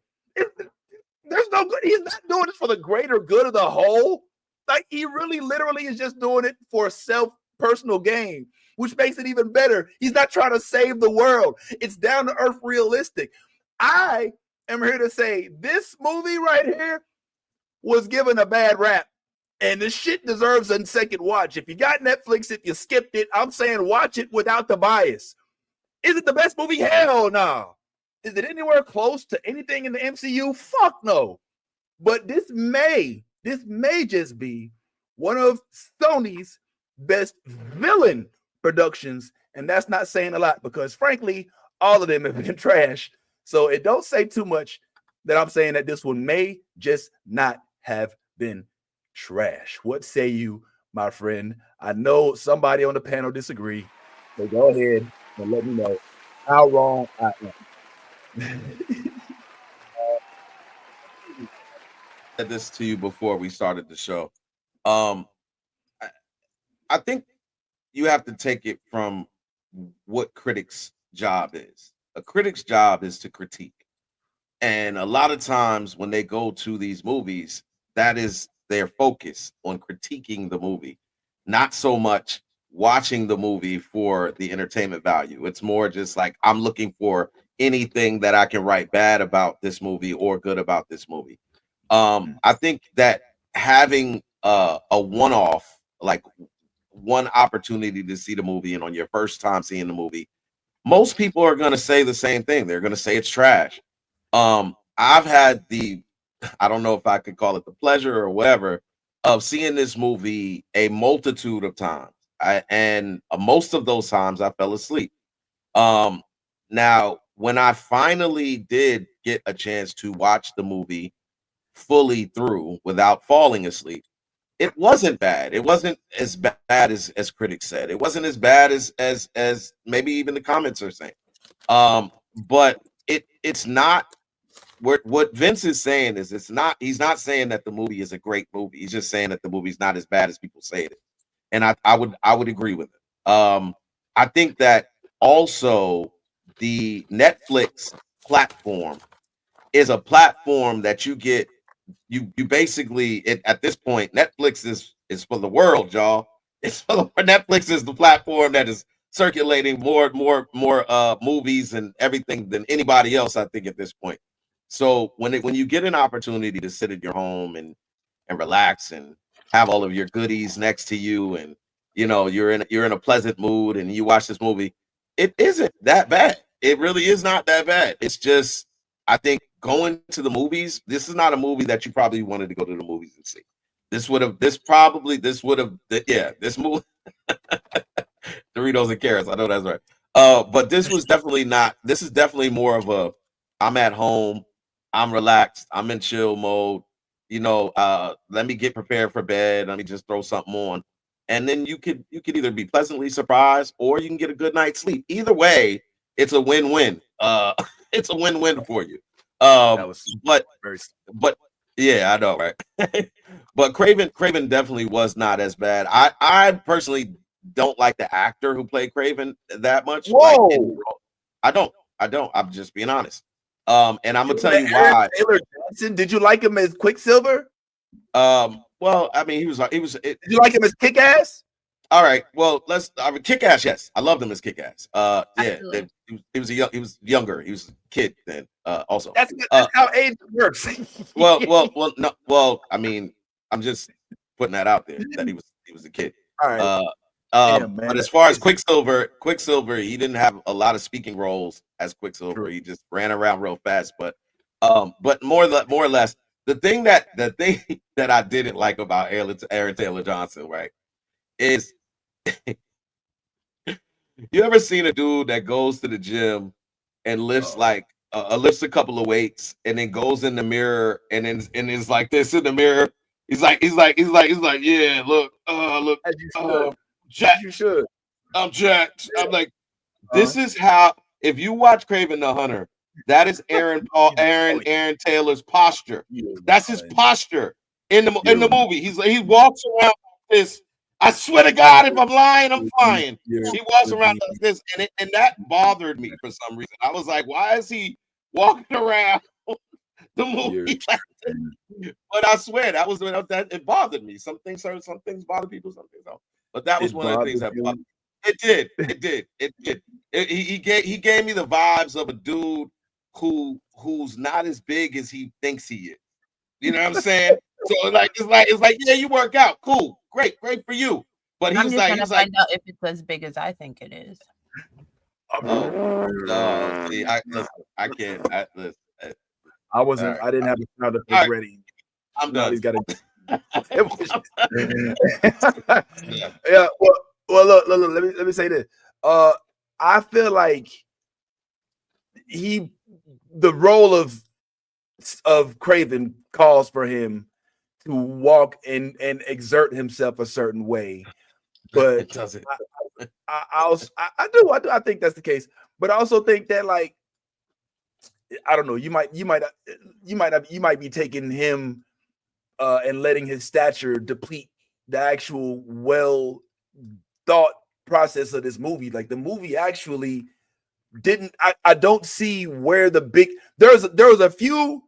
There's no good. He's not doing this for the greater good of the whole. Like, he really literally is just doing it for personal gain, which makes it even better. He's not trying to save the world. It's down to earth realistic. I am here to say this movie right here was given a bad rap, and this shit deserves a second watch. If you got Netflix, if you skipped it, I'm saying watch it without the bias. Is it the best movie? Hell no. Is it anywhere close to anything in the MCU? Fuck no. But this may just be one of Sony's best villain productions, and that's not saying a lot because, frankly, all of them have been trash. So it don't say too much that I'm saying that this one may just not have been trash. What say you, my friend? I know somebody on the panel disagree, so go ahead and let me know how wrong I am. Said this to you before we started the show. I think you have to take it from what critics' job is. A critic's job is to critique. And a lot of times when they go to these movies, that is their focus, on critiquing the movie, not so much watching the movie for the entertainment value. It's more just like, I'm looking for anything that I can write bad about this movie or good about this movie. I think that having a one-off, like one opportunity to see the movie, and on your first time seeing the movie, most people are going to say the same thing. They're going to say it's trash. I've had I don't know if I could call it the pleasure or whatever, of seeing this movie a multitude of times. And most of those times I fell asleep. Now, when I finally did get a chance to watch the movie fully through without falling asleep, it wasn't bad. It wasn't as bad as critics said. It wasn't as bad as maybe even the comments are saying. But it's not what Vince is saying is he's not saying that the movie is a great movie. He's just saying that the movie's not as bad as people say it is. And I would agree with it. I think that also the Netflix platform is a platform that you get. You basically, at this point, Netflix is for the world, y'all. Netflix is the platform that is circulating more movies and everything than anybody else, I think, at this point. So when you get an opportunity to sit at your home and relax and have all of your goodies next to you, and you're in a pleasant mood, and you watch this movie, it isn't that bad. It really is not that bad. It's just, I think, going to the movies, this is not a movie that you probably wanted to go to the movies and see. This movie, Doritos and carrots, I know that's right. But this is definitely more of a, I'm at home, I'm relaxed, I'm in chill mode, let me get prepared for bed, let me just throw something on. And then you could either be pleasantly surprised or you can get a good night's sleep. Either way, it's a win-win. It's a win-win for you. But yeah, I know, right? But Craven definitely was not as bad. I personally don't like the actor who played Craven that much. Whoa. I don't. I'm just being honest. And I'm gonna tell you why. Taylor Johnson, did you like him as Quicksilver? Well, I mean, he was. Did you like him as Kick-Ass? All right. Well, Kick-Ass. Yes, I loved him as Kick-Ass. Yeah, he was younger. He was a kid then. Also, that's how age works. Well. I mean, I'm just putting that out there that he was a kid. All right. Damn, man, but as far as Quicksilver, he didn't have a lot of speaking roles as Quicksilver. True. He just ran around real fast. But more or less, the thing that I didn't like about Aaron Taylor Johnson, right, is you ever seen a dude that goes to the gym and lifts lifts a couple of weights and then goes in the mirror and is like this in the mirror? He's like, yeah, look, As you should. jacked. You should. I'm jacked. I'm like, this is how. If you watch Kraven the Hunter, that is Aaron Taylor's posture. That's his posture in the movie. He walks around like this. I swear to God, if I'm lying, I'm flying. He walks around like this, and that bothered me for some reason. I was like, why is he walking around the movie like this? But I swear that it bothered me. Some things bother people, some things don't. But that was one of the things that bothered me. It did. He gave me the vibes of a dude who's not as big as he thinks he is. You know what I'm saying? So it's like yeah, you work out, cool, great for you. But I'm just gonna find out if it's as big as I think it is. No, see, I can't. I wasn't. Right. I didn't have the sound effect ready. I'm done. He's got yeah. Well, look. Let me say this. I feel like the role of Kraven calls for him to walk and exert himself a certain way, but it doesn't. I do. I think that's the case, but I also think that, like, I don't know. You might be taking him and letting his stature deplete the actual well thought process of this movie. Like, the movie actually didn't. I don't see where the big. There was a few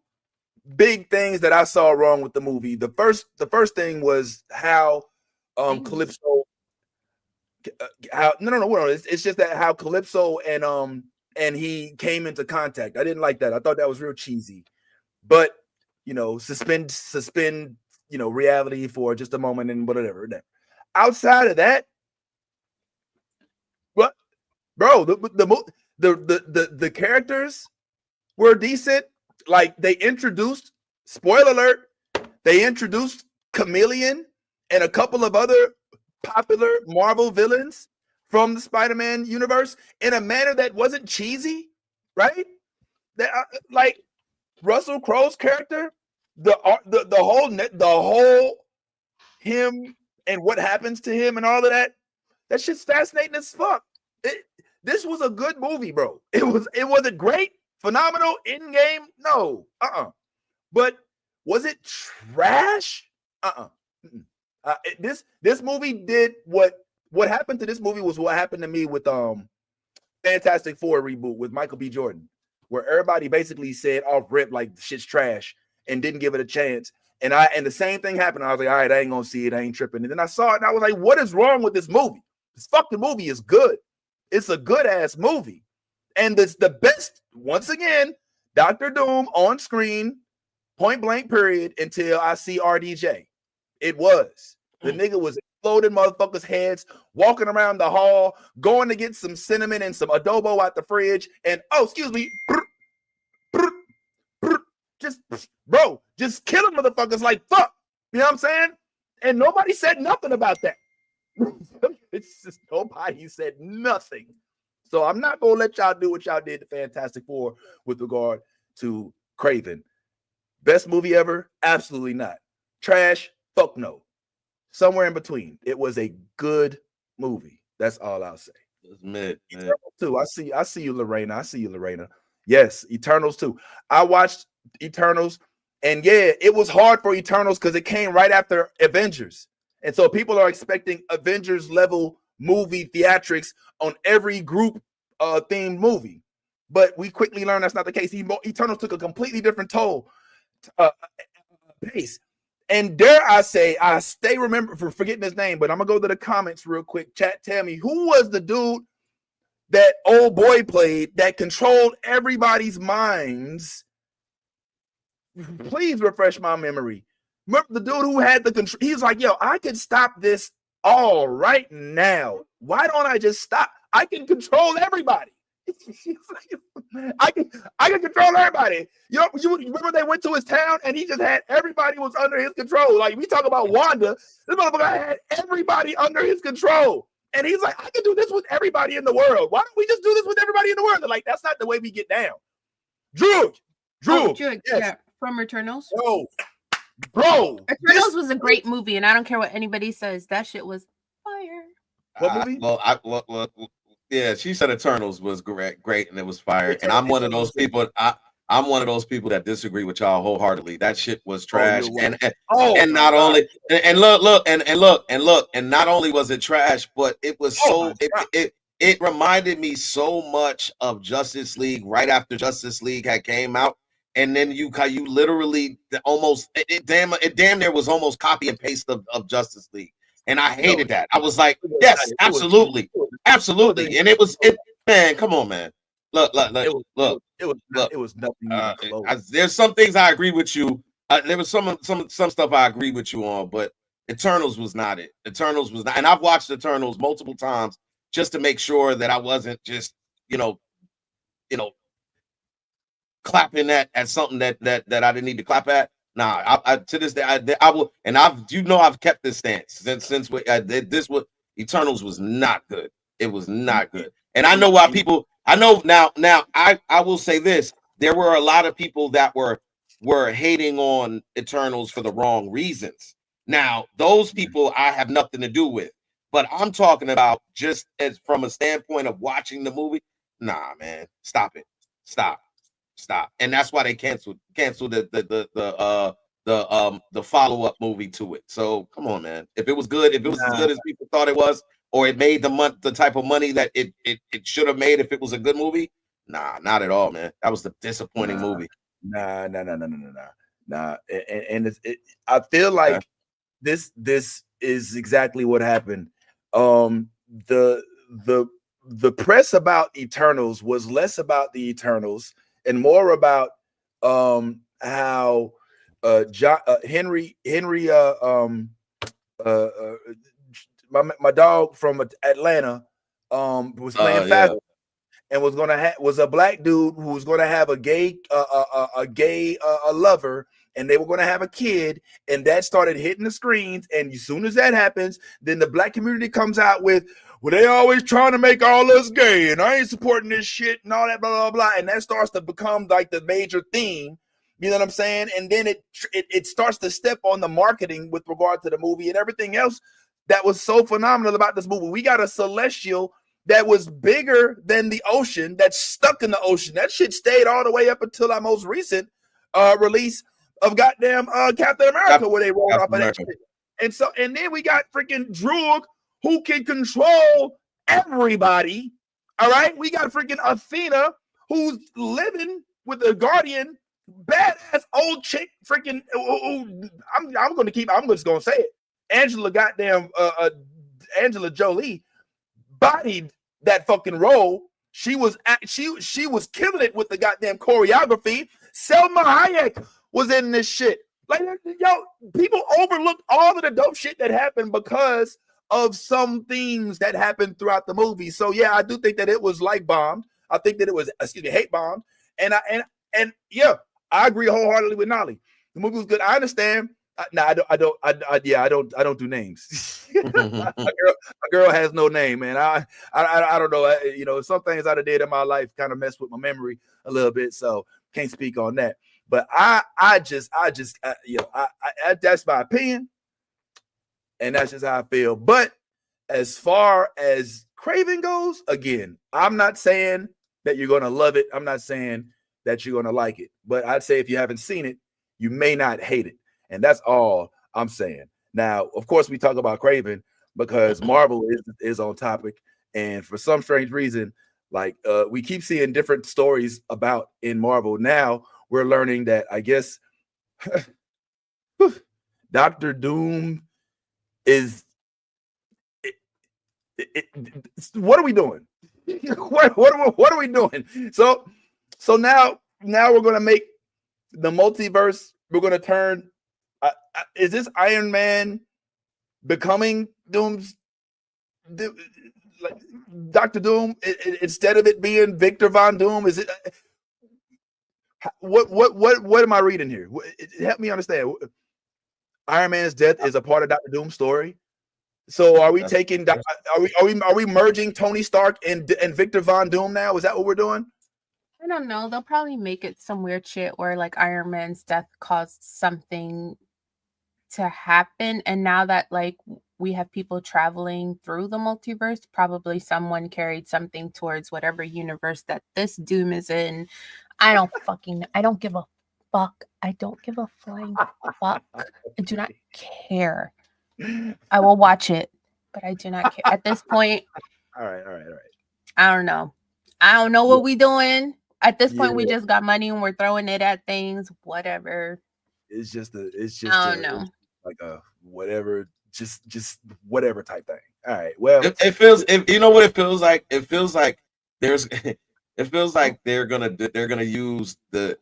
big things that I saw wrong with the movie. The first thing was how Calypso. It's just that how Calypso and he came into contact. I didn't like that. I thought that was real cheesy. But suspend reality for just a moment and whatever. Outside of that, what, bro? The characters were decent. Like, they introduced, spoiler alert, they introduced Chameleon and a couple of other popular Marvel villains from the Spider-Man universe in a manner that wasn't cheesy, right? That like Russell Crowe's character, the whole him and what happens to him and all of that. That shit's fascinating as fuck. This was a good movie, bro. It wasn't great, phenomenal, in game. No, But was it trash? This movie did what happened to this movie was what happened to me with Fantastic Four reboot with Michael B. Jordan, where everybody basically said off rip like shit's trash and didn't give it a chance. And the same thing happened. I was like, all right, I ain't gonna see it. I ain't tripping. And then I saw it and I was like, what is wrong with this movie? This fucking movie is good. It's a good ass movie. And it's the best, once again, Dr. Doom on screen, point blank period, until I see RDJ. It was. The nigga was exploding motherfuckers' heads, walking around the hall, going to get some cinnamon and some adobo out the fridge, and excuse me, just killing motherfuckers like fuck. You know what I'm saying? And nobody said nothing about that. It's just nobody said nothing. So I'm not gonna let y'all do what y'all did to Fantastic Four with regard to Kraven. Best movie ever? Absolutely not. Trash? Fuck no. Somewhere in between. It was a good movie. That's all I'll say. Eternals too. I see you, Lorena. Yes, Eternals too. I watched Eternals, and yeah, it was hard for Eternals because it came right after Avengers. And so people are expecting Avengers level movie theatrics on every group themed movie. But we quickly learned that's not the case. Eternals took a completely different pace. And dare I say, I stay remember for forgetting his name, but I'm gonna go to the comments real quick. Chat, tell me, who was the dude that old boy played that controlled everybody's minds? Please refresh my memory. Remember the dude who had the control? He's like, yo, I could stop this all right now. Why don't I just stop? I can control everybody. I can control everybody. You remember they went to his town and he just had everybody was under his control. Like we talk about Wanda, this motherfucker had everybody under his control. And he's like, I can do this with everybody in the world. Why don't we just do this with everybody in the world? They're like, that's not the way we get down. Drew, Yes. Yeah, from Eternals. Bro, Eternals was a great movie, and I don't care what anybody says. That shit was fire. What movie? Yeah, she said Eternals was great, and it was fire. And I'm one of those people. I'm one of those people that disagree with y'all wholeheartedly. That shit was trash. And not only and not only was it trash, but it was it reminded me so much of Justice League right after Justice League had came out. And then you literally almost it damn near was almost copy and paste of Justice League. And I hated that. I was like, yes, absolutely. And it was man, come on, man. Look. It was nothing. There's some things I agree with you. There was some stuff I agree with you on, but Eternals was not it. Eternals was not, and I've watched Eternals multiple times just to make sure that I wasn't just, clapping at something that I didn't need to clap at. Nah, I to this day I will, and I've kept this stance since this was Eternals was not good. It was not good, and I know why people. I know now. I will say this: there were a lot of people that were hating on Eternals for the wrong reasons. Now, those people I have nothing to do with, but I'm talking about just as from a standpoint of watching the movie. Nah, man, stop it, stop. And that's why they canceled the follow-up movie to it. So come on, man. If it was good, if it was as good as people thought it was, or it made the type of money that it should have made if it was a good movie, nah, not at all, man. That was the disappointing movie. Nah. And I feel like this is exactly what happened. The press about Eternals was less about the Eternals and more about how Henry my dog from Atlanta was playing fast and was a black dude who was going to have a gay lover, and they were going to have a kid, and that started hitting the screens. And as soon as that happens, then the black community comes out with, well, they always trying to make all us gay, and I ain't supporting this shit and all that, blah, blah, blah. And that starts to become like the major theme. You know what I'm saying? And then it starts to step on the marketing with regard to the movie and everything else that was so phenomenal about this movie. We got a celestial that was bigger than the ocean, that's stuck in the ocean. That shit stayed all the way up until our most recent release of goddamn Captain America, where they rolled off of that shit. And then we got freaking Droog, who can control everybody. All right, we got freaking Athena, who's living with a guardian, badass old chick. Freaking, I'm just gonna say it. Angela Jolie bodied that fucking role. She was killing it with the goddamn choreography. Selma Hayek was in this shit. Like, yo, people overlooked all of the dope shit that happened because of some themes that happened throughout the movie. So yeah, I do think that it was like bombed. I think that it was hate bombed. And yeah, I agree wholeheartedly with Nolly. The movie was good. I understand. I don't do names. a girl has no name, man. I don't know. Some things I did in my life kind of messed with my memory a little bit, so can't speak on that. But that's my opinion, and that's just how I feel. But as far as Craven goes, again, I'm not saying that you're gonna love it. I'm not saying that you're gonna like it. But I'd say if you haven't seen it, you may not hate it. And that's all I'm saying. Now, of course, we talk about Craven because Marvel is on topic. And for some strange reason, like we keep seeing different stories about in Marvel. Now we're learning that, I guess, Dr. Doom is what are we doing? What are we doing? So now we're going to make the multiverse. We're going to turn. Is this Iron Man becoming Doom's like Dr. Doom, instead of it being Victor Von Doom, is it? What am I reading here? Help me understand. Iron Man's death is a part of Dr. Doom's story. So are we taking? Are we merging Tony Stark and Victor Von Doom now? Is that what we're doing? I don't know. They'll probably make it some weird shit where like Iron Man's death caused something to happen, and now that like we have people traveling through the multiverse, probably someone carried something towards whatever universe that this Doom is in. I don't give a fuck. I don't give a flying fuck. I do not care. I will watch it, but I do not care at this point. All right. I don't know. I don't know what we doing. At this point, we just got money and we're throwing it at things. Whatever. It's just I don't know. Like a whatever, just whatever type thing. All right. Well, it feels. You know what it feels like? It feels like there's. It feels like they're gonna use the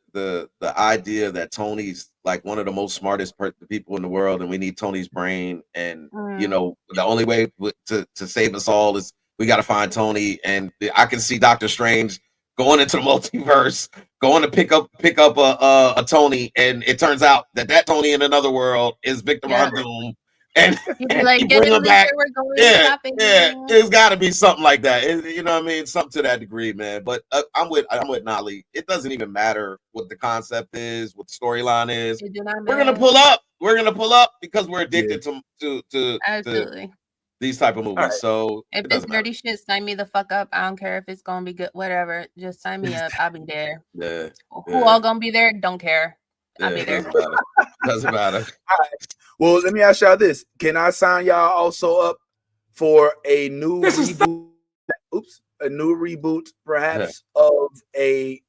idea that Tony's like one of the most smartest people in the world, and we need Tony's brain. And you know, the only way to save us all is we got to find Tony. And I can see Doctor Strange going into the multiverse, going to pick up a Tony, and it turns out that Tony in another world is Victor Von Doom. And like, bring them back. Shopping. It's got to be something like that. You know what I mean? Something to that degree, man. But I'm with Nolly. It doesn't even matter what the concept is, what the storyline is. We're gonna pull up. We're gonna pull up because we're addicted to absolutely these type of movies. Right. So if it's dirty shit, sign me the fuck up. I don't care if it's gonna be good. Whatever, just sign me up. I'll be there. Who all gonna be there? Don't care. I'll be there. Doesn't matter. All right. Well, let me ask y'all this. Can I sign y'all also up for a new reboot? A new reboot, perhaps, of a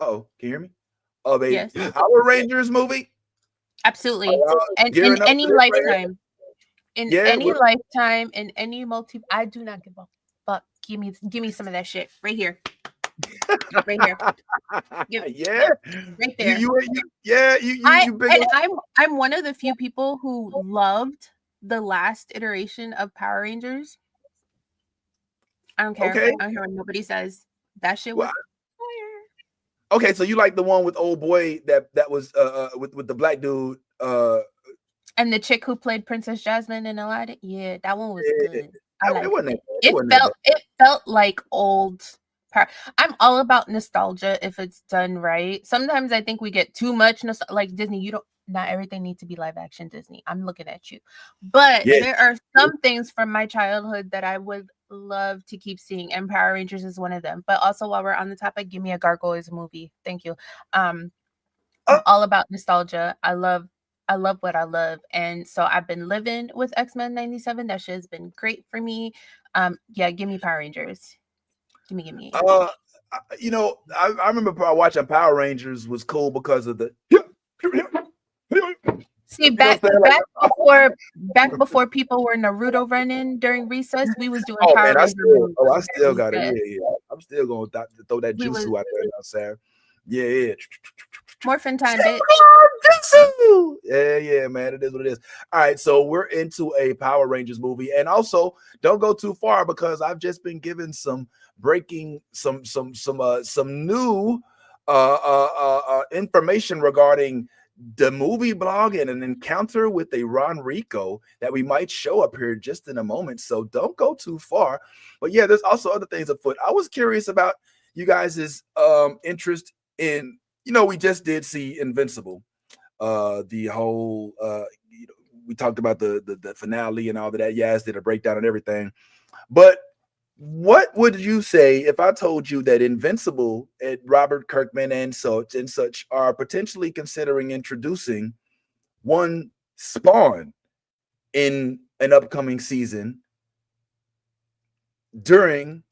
can you hear me? Of a Power Rangers movie? Absolutely. And in any lifetime. Lifetime, in any multi, I do not give a fuck. Give me some of that shit. Right here. Right here. Right there. I'm one of the few people who loved the last iteration of Power Rangers. I don't care. Okay. I don't hear what nobody says. That shit was fire. Okay, so you like the one with old boy that was with the black dude and the chick who played Princess Jasmine in Aladdin? Yeah, that one was good. It felt like old. I'm all about nostalgia if it's done right. Sometimes I think we get too much like Disney. Not everything needs to be live action Disney. I'm looking at you. But there are some things from my childhood that I would love to keep seeing, and Power Rangers is one of them. But also, while we're on the topic, give me a Gargoyles movie. Thank you. I'm all about nostalgia. I love what I love. And so I've been living with X-Men 97. That shit has been great for me. Give me Power Rangers. Give me. You know, I remember watching Power Rangers was cool because of the. See, back before people were Naruto running during recess, we was doing Power Rangers. I still got it. Yeah. I'm still going to throw that jutsu out there now, Sarah. Yeah. Morphin time, bitch. Yeah, man. It is what it is. All right, so we're into a Power Rangers movie, and also don't go too far because I've just been given some breaking, some new information regarding the movie blog and an encounter with a Ron Rico that we might show up here just in a moment. So don't go too far. But yeah, there's also other things afoot. I was curious about you guys' interest in. You know, we just did see Invincible. The whole, we talked about the finale and all of that. Yes, did a breakdown and everything. But what would you say if I told you that Invincible and Robert Kirkman and such are potentially considering introducing one Spawn in an upcoming season during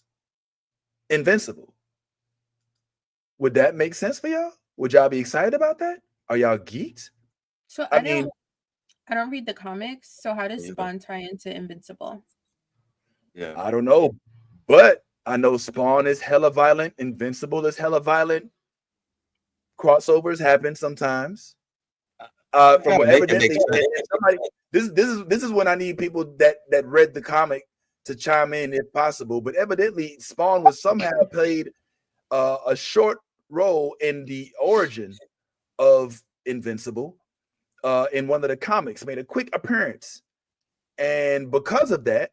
Invincible? Would that make sense for y'all? Would y'all be excited about that? Are y'all geeks? So I don't read the comics. So how does Spawn tie into Invincible? Yeah, I don't know, but I know Spawn is hella violent. Invincible is hella violent. Crossovers happen sometimes. From what evidently, this is when I need people that read the comic to chime in if possible, but evidently Spawn was somehow played a short role in the origin of Invincible in one of the comics, made a quick appearance. And because of that,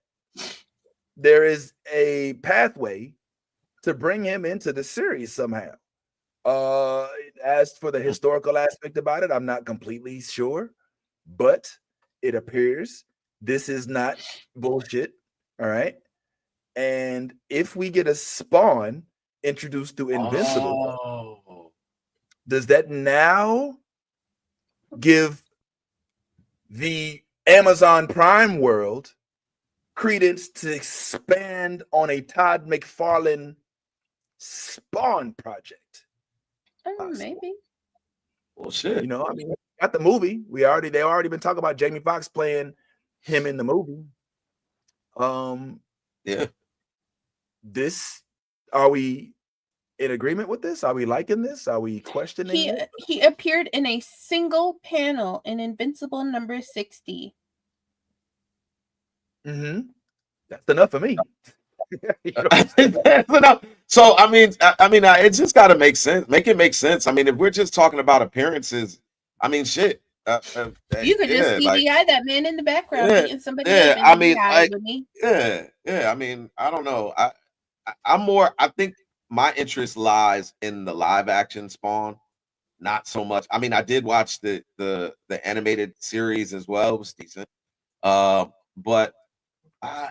there is a pathway to bring him into the series somehow. As for the historical aspect about it, I'm not completely sure, but it appears this is not bullshit. All right. And if we get a Spawn introduced to Invincible, does that now give the Amazon Prime world credence to expand on a Todd McFarlane Spawn project? Maybe. Well, shit. You know, I mean, got the movie. They already been talking about Jamie Foxx playing him in the movie. Yeah. Are we in agreement with this? Are we liking this? Are we questioning it? He appeared in a single panel in Invincible number 60. That's enough for me. You know that's enough. So I mean, it just got to make sense. Make it make sense. I mean, if we're just talking about appearances, I mean, shit. You could just CGI that man in the background beating somebody up. I mean, I mean, I don't know. I'm more. I think my interest lies in the live action Spawn, not so much. I mean, I did watch the animated series as well. It was decent, but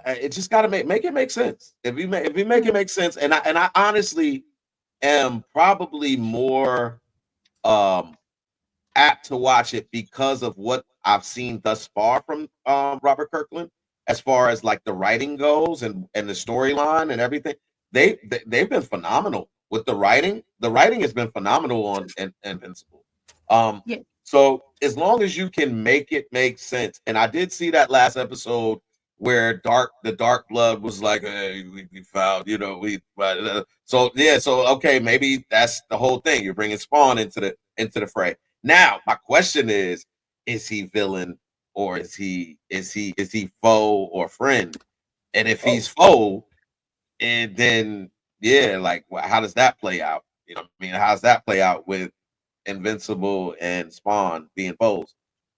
it just got to make it make sense. If we make it make sense, and I honestly am probably more apt to watch it because of what I've seen thus far from Robert Kirkland, as far as like the writing goes and the storyline and everything. They've been phenomenal with the writing. The writing has been phenomenal on Invincible. So as long as you can make it make sense, and I did see that last episode where the dark blood was like, hey, we found, you know, so okay, maybe that's the whole thing. You're bringing Spawn into the fray. Now, my question is he villain or is he foe or friend? And if he's foe, and then like, how does that play out? You know what I mean? How does that play out with Invincible and Spawn being foes?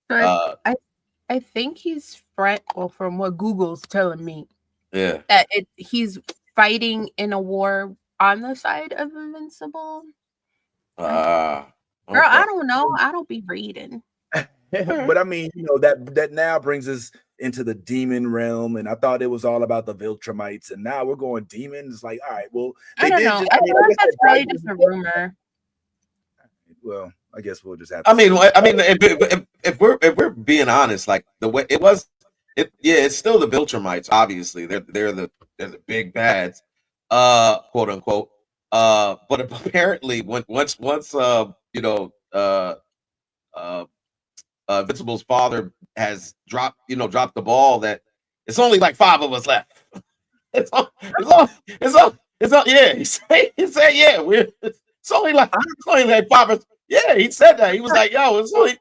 I think he's from what Google's telling me. Yeah. That he's fighting in a war on the side of Invincible. Girl, I don't know. I don't be reading. But I mean, you know, that now brings us into the demon realm, and I thought it was all about the Viltrumites, and now we're going demons. Like, all right, well, I don't know. I feel like that's probably just a rumor. Well, I guess we'll just have. If we're being honest, like the way it was, it's still the Viltrumites. Obviously, they're the big bads, quote unquote. But apparently, once Invincible's father has dropped the ball, that it's only like 5 of us left. It's only like 5 of us. Yeah, he said that. He was like, yo, it's only.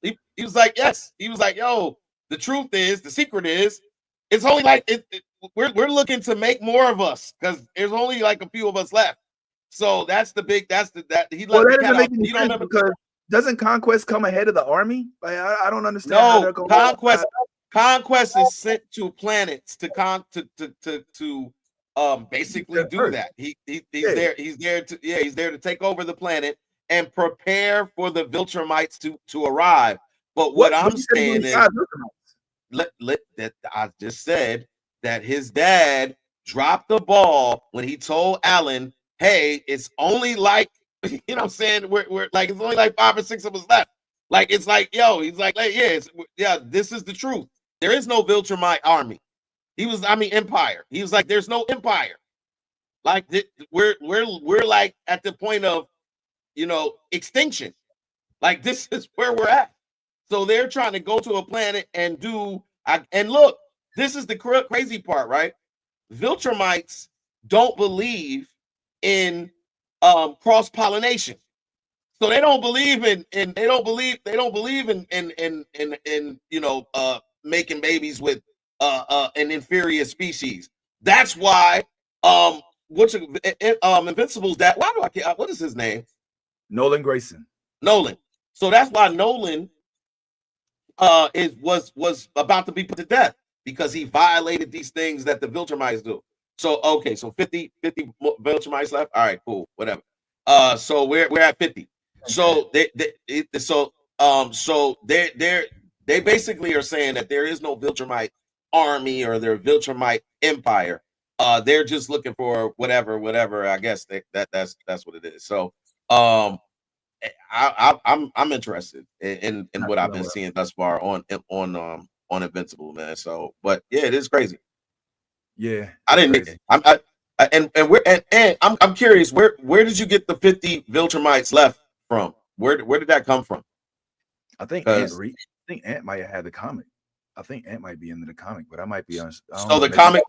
He was like, yes. He was like, yo, the secret is, it's only like we're looking to make more of us because there's only like a few of us left. So that's the he let the cat out. You don't remember because doesn't Conquest come ahead of the army? Like, I don't understand. No, Conquest is sent to planets to basically do that. He's there to take over the planet and prepare for the Viltrumites to arrive. But what I'm saying is, I just said that his dad dropped the ball when he told Alan, hey, it's only like, you know what I'm saying? We're like, it's only like 5 or 6 of us left. Like, it's like, yo, he's like this is the truth. There is no Viltrumite army. Empire. He was like, there's no empire. Like, we're like at the point of, extinction. Like, this is where we're at. So they're trying to go to a planet and and look, this is the crazy part, right? Viltrumites don't believe in cross-pollination. So they don't believe in making babies with an inferior species. That's why Invincible's dad. Why do I care? What is his name? Nolan Grayson. Nolan. So that's why Nolan was about to be put to death because he violated these things that the Viltrumites do. So okay, so 50 Viltrumites left. All right, cool, whatever. So we're at 50. So they basically are saying that there is no Viltrumite army or their Viltrumite empire. They're just looking for whatever. I guess that's what it is. So I'm interested in what I've been seeing thus far on Invincible, man. So, but yeah, it is crazy. Yeah, I didn't. I'm curious. Where did you get the 50 Viltrumites left from? Where did that come from? I think Ant might have had the comic. I think Ant might be into the comic, but I might be honest. So the comic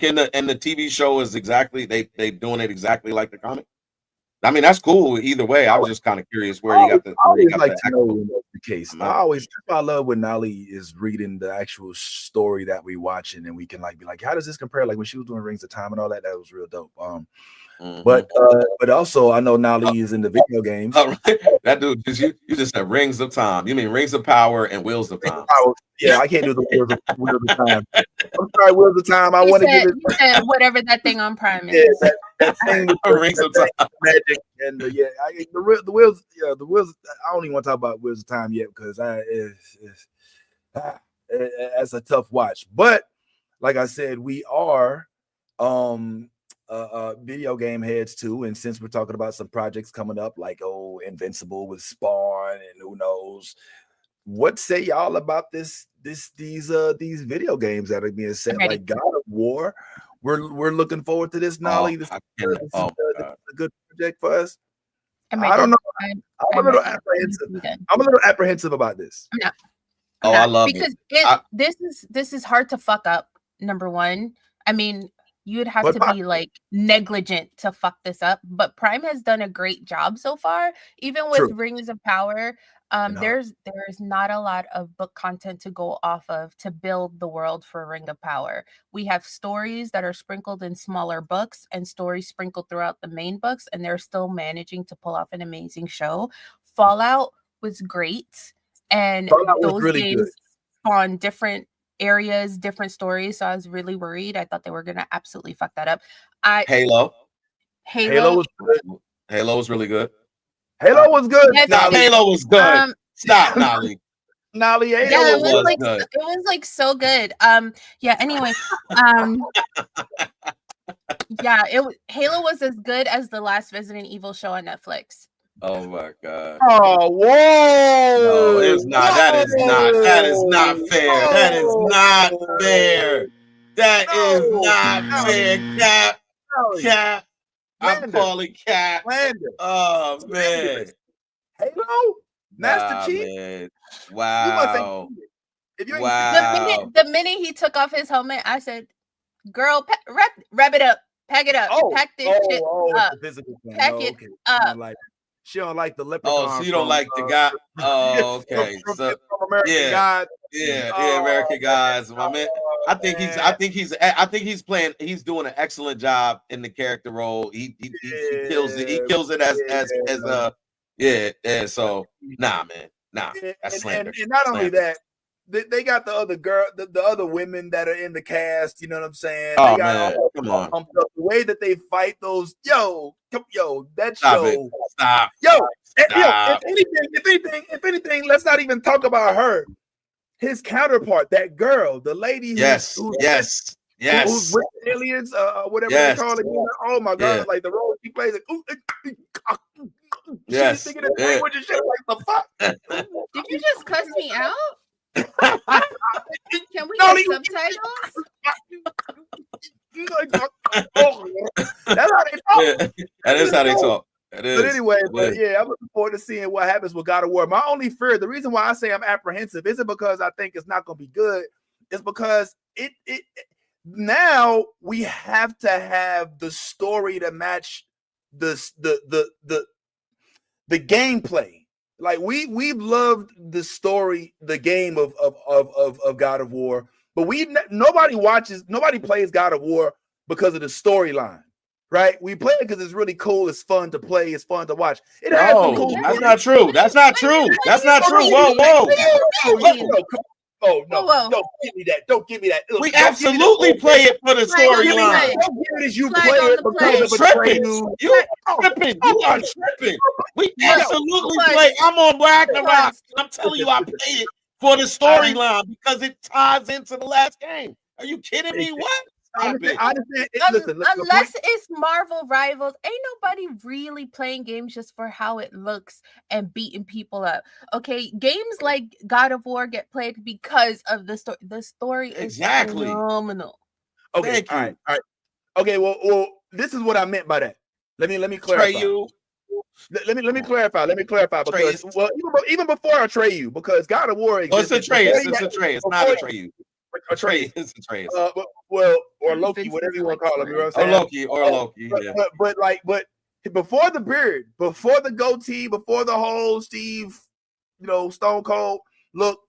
and the TV show is exactly they doing it exactly like the comic. I mean, that's cool either way. I was just kind of curious where you got the. I always like to know when that's the case. I love when Nolly is reading the actual story that we watching, and we can like be like, how does this compare? Like when she was doing Rings of Time and all that, that was real dope. But also I know Nolly is in the video games. All right. That dude, you just said Rings of Time. You mean Rings of Power and Wheels of Time? Yeah, I can't do the Wheels of Time. I'm sorry, Wheels of Time. I want to give it whatever that thing on Prime is. Yeah, that thing with the Rings of Time, magic, and the wheels. Yeah, the wheels. I don't even want to talk about Wheels of Time yet because that's a tough watch. But like I said, we are video game heads too, and since we're talking about some projects coming up like Invincible with Spawn and who knows, what say y'all about these video games that are being set like God of War? We're looking forward to this, Nolly. This is a good project for us. I don't know. I'm a little apprehensive about this. I'm not. I love because this is hard to fuck up. Number one, I mean, you'd have to be like negligent to fuck this up, but Prime has done a great job so far. Even with Rings of Power, there's not a lot of book content to go off of to build the world for Ring of Power. We have stories that are sprinkled in smaller books and stories sprinkled throughout the main books, and they're still managing to pull off an amazing show. Fallout was great, and those games spawn different areas, different stories. So I was really worried. I thought they were gonna absolutely fuck that up. Halo was good. Halo was really good. Halo was good. Yes, Halo was good. Stop, Nolly. Nolly, Halo was like good. It was like so good. Yeah. Anyway, yeah. Halo was as good as the last Resident Evil show on Netflix. Oh my God. Oh, whoa. No, it's not. That is not fair. That is not fair. That is not fair. Cap. I'm calling Cap. Oh man. Halo? Master Chief? Man. Wow. The minute he took off his helmet, I said, girl, wrap it up. Pack it up. Pack this shit up. Pack it up. She don't like the leprechaun. Oh, so you don't like the guy? Oh, okay. From American Gods. Yeah, American Gods. My man, I think he's playing. He's doing an excellent job in the character role. He kills it. He kills it as So nah, man, nah. That's slander. And not only that, they got the other girl, the other women that are in the cast. You know what I'm saying? Oh they got man, come on. The way that they fight those, that show. Stop. If anything, let's not even talk about her. His counterpart, that girl, the lady. Yes. Who's with aliens, whatever they call it. Oh my God! Like the role she plays. Yes. She's thinking of language and shit like the fuck. Did you just cuss me out? Can we get subtitles? That's how they talk. That is how they talk. But anyway, I'm looking forward to seeing what happens with God of War. My only fear, the reason why I say I'm apprehensive, isn't because I think it's not going to be good. It's because it now we have to have the story to match the gameplay. Like we've loved the story, the game of God of War. but nobody plays God of War because of the storyline. Right, we play it because it's really cool. It's fun to play. It's fun to watch. It has some cool. That's not true. That's not true. That's not true. Whoa. Oh no! Don't give me that. Don't give me that. Look, we absolutely play it for the storyline. Don't give it as you play it because of tripping. You tripping. You are tripping. We absolutely play. I'm on Ragnarok. I'm telling you, I play it for the storyline because it ties into the last game. Are you kidding me? What? I understand. Listen, unless it's Marvel Rivals, ain't nobody really playing games just for how it looks and beating people up. Okay, games like God of War get played because of the story. The story is phenomenal. Okay, all right. Okay, well, this is what I meant by that. Let me clarify. Let me clarify. Because even before I trade you, because God of War existed. It's a trade. It's not a trade. Atreus. Or Loki, whatever you want to call him. You know what I'm saying? Or Loki. But before the beard, before the goatee, before the whole Steve, Stone Cold look,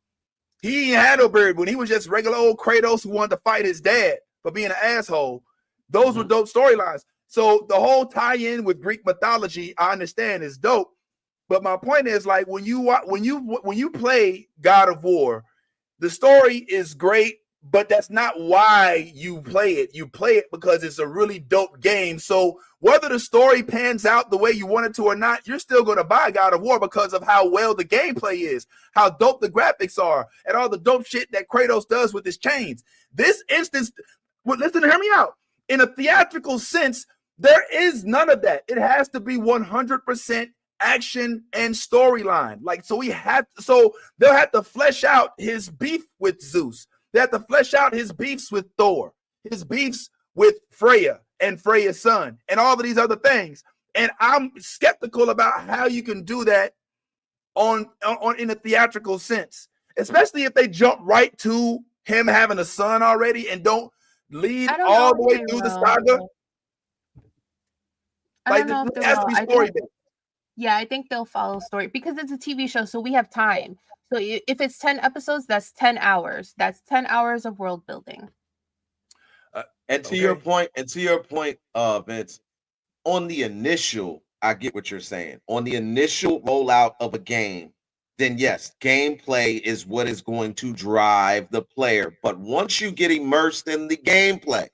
he ain't had no beard when he was just regular old Kratos who wanted to fight his dad for being an asshole. Those were dope storylines. So the whole tie-in with Greek mythology, I understand, is dope. But my point is, like, when you play God of War, the story is great, but that's not why you play it. You play it because it's a really dope game. So whether the story pans out the way you want it to or not, you're still going to buy God of War because of how well the gameplay is, how dope the graphics are, and all the dope shit that Kratos does with his chains. This instance, listen, hear me out. In a theatrical sense, there is none of that. It has to be 100% action and storyline. So they'll have to flesh out his beef with Zeus. They have to flesh out his beefs with Thor, his beefs with Freya and Freya's son, and all of these other things. And I'm skeptical about how you can do that on in a theatrical sense, especially if they jump right to him having a son already and don't lead all the way through the saga. Like, it has to be story-based. Yeah, I think they'll follow story because it's a TV show, so we have time. So if it's 10 episodes, that's 10 hours. That's 10 hours of world building. And to your point, Vince, on the initial, I get what you're saying. On the initial rollout of a game, then yes, gameplay is what is going to drive the player. But once you get immersed in the gameplay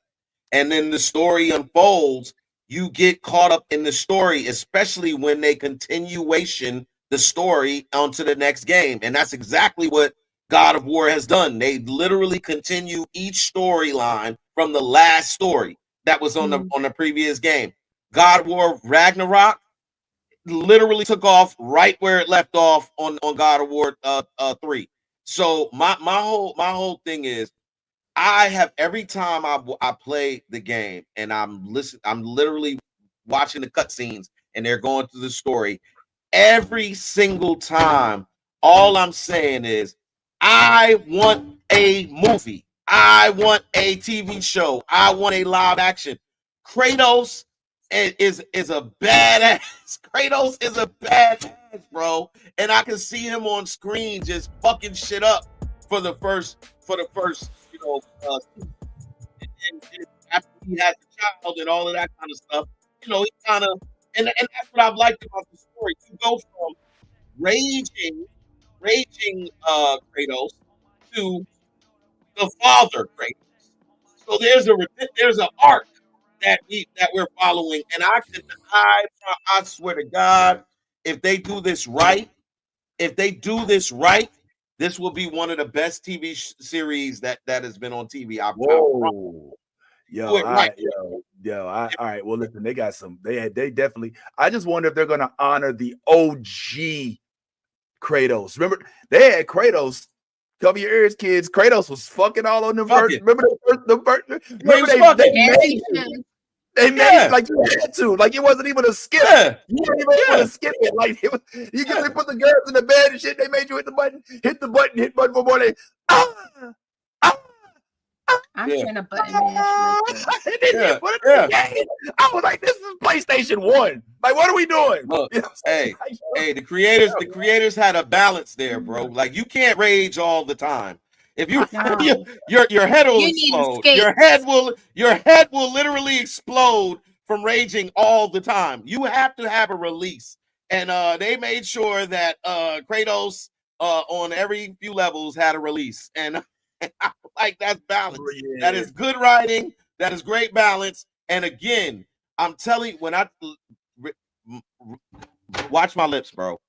and then the story unfolds, you get caught up in the story, especially when they continuation the story onto the next game. And that's exactly what God of War has done. They literally continue each storyline from the last story that was on the previous game. God of War Ragnarok literally took off right where it left off on God of War 3. So my whole thing is, I have every time I play the game and I'm literally watching the cutscenes and they're going through the story. Every single time, all I'm saying is, I want a movie. I want a TV show. I want a live action. Kratos is a badass. Kratos is a badass, bro. And I can see him on screen just fucking shit up for the first. And after he has a child and all of that kind of stuff, he kind of, and that's what I've liked about the story. You go from raging Kratos to the father Kratos. So there's an arc that we're following, and I swear to God, if they do this right, this will be one of the best TV series that has been on TV. All right. Well, listen, they got some. They definitely. I just wonder if they're going to honor the OG Kratos. Remember, they had Kratos. Cover your ears, kids. Kratos was fucking all on the verse. Remember they made it like you had to. Like it wasn't even a skip. Yeah. You didn't even want to skip it. Like it was, you can put the girls in the bed and shit. They made you hit button for more. I'm trying to button I was like, this is PlayStation 1. Like, what are we doing? Look, hey, the creators had a balance there, bro. Like, you can't rage all the time. If you No. your head will You need explode. skates. Your head will literally explode from raging all the time. You have to have a release. And they made sure that Kratos on every few levels had a release. And like that's balance. Oh, yeah. That is good writing. That is great balance. And again, I'm telling you, when I watch my lips, bro,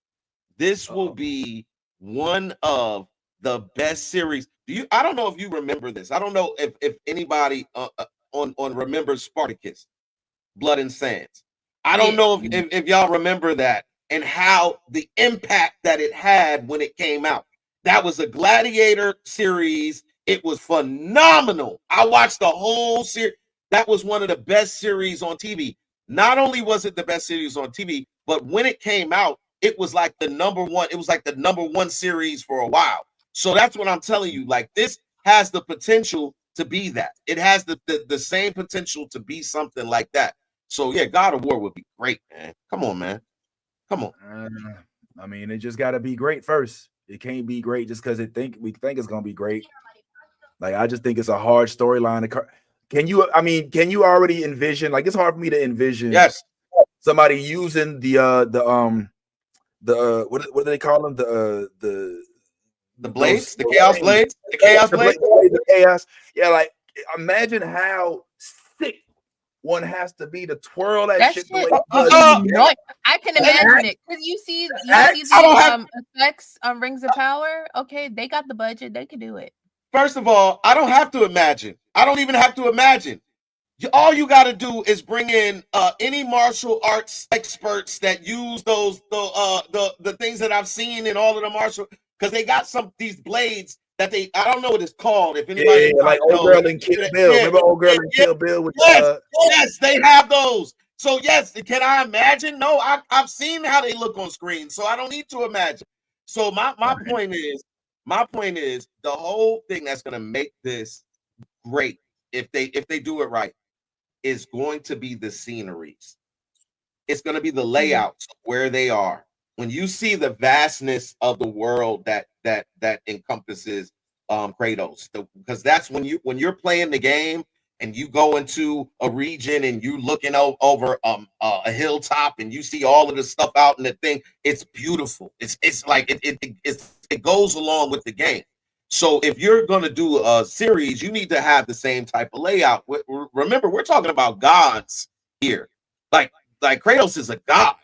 this will be one of the best series. I don't know if you remember this. I don't know if anybody on remembers Spartacus, Blood and Sands. I don't know if y'all remember that and how the impact that it had when it came out. That was a Gladiator series. It was phenomenal. I watched the whole series. That was one of the best series on TV. Not only was it the best series on TV, but when it came out, it was like the number one. It was like the number one series for a while. So that's what I'm telling you. Like, this has the potential to be that. It has the same potential to be something like that. So yeah, God of War would be great, man. Come on, man. Come on. I mean, it just got to be great first. It can't be great just because we think it's gonna be great. Like, I just think it's a hard storyline. Can you already envision? Like, it's hard for me to envision. Yes. Somebody using what do they call them? The blades, the chaos blades, the chaos blades, the chaos. Yeah, like, imagine how sick one has to be to twirl that shit the way it does. I can imagine it because you see the effects on Rings of Power. Okay, they got the budget; they can do it. First of all, I don't have to imagine. I don't even have to imagine. All you got to do is bring in any martial arts experts that use the things that I've seen in all of the martial, because they got these blades that I don't know what it's called. If anybody like old girl in Kill Bill. Remember old girl in Kill Bill? Yes, they have those. So yes, can I imagine? No, I've seen how they look on screen, so I don't need to imagine. So my point is the whole thing that's going to make this great, if they do it right, is going to be the sceneries. It's going to be the layouts of where they are. When you see the vastness of the world that encompasses Kratos, because that's when you're playing the game and you go into a region and you looking over a hilltop and you see all of the stuff out in the thing. It's beautiful. It's like it goes along with the game. So if you're going to do a series, you need to have the same type of layout. Remember, we're talking about gods here. Like Kratos is a god.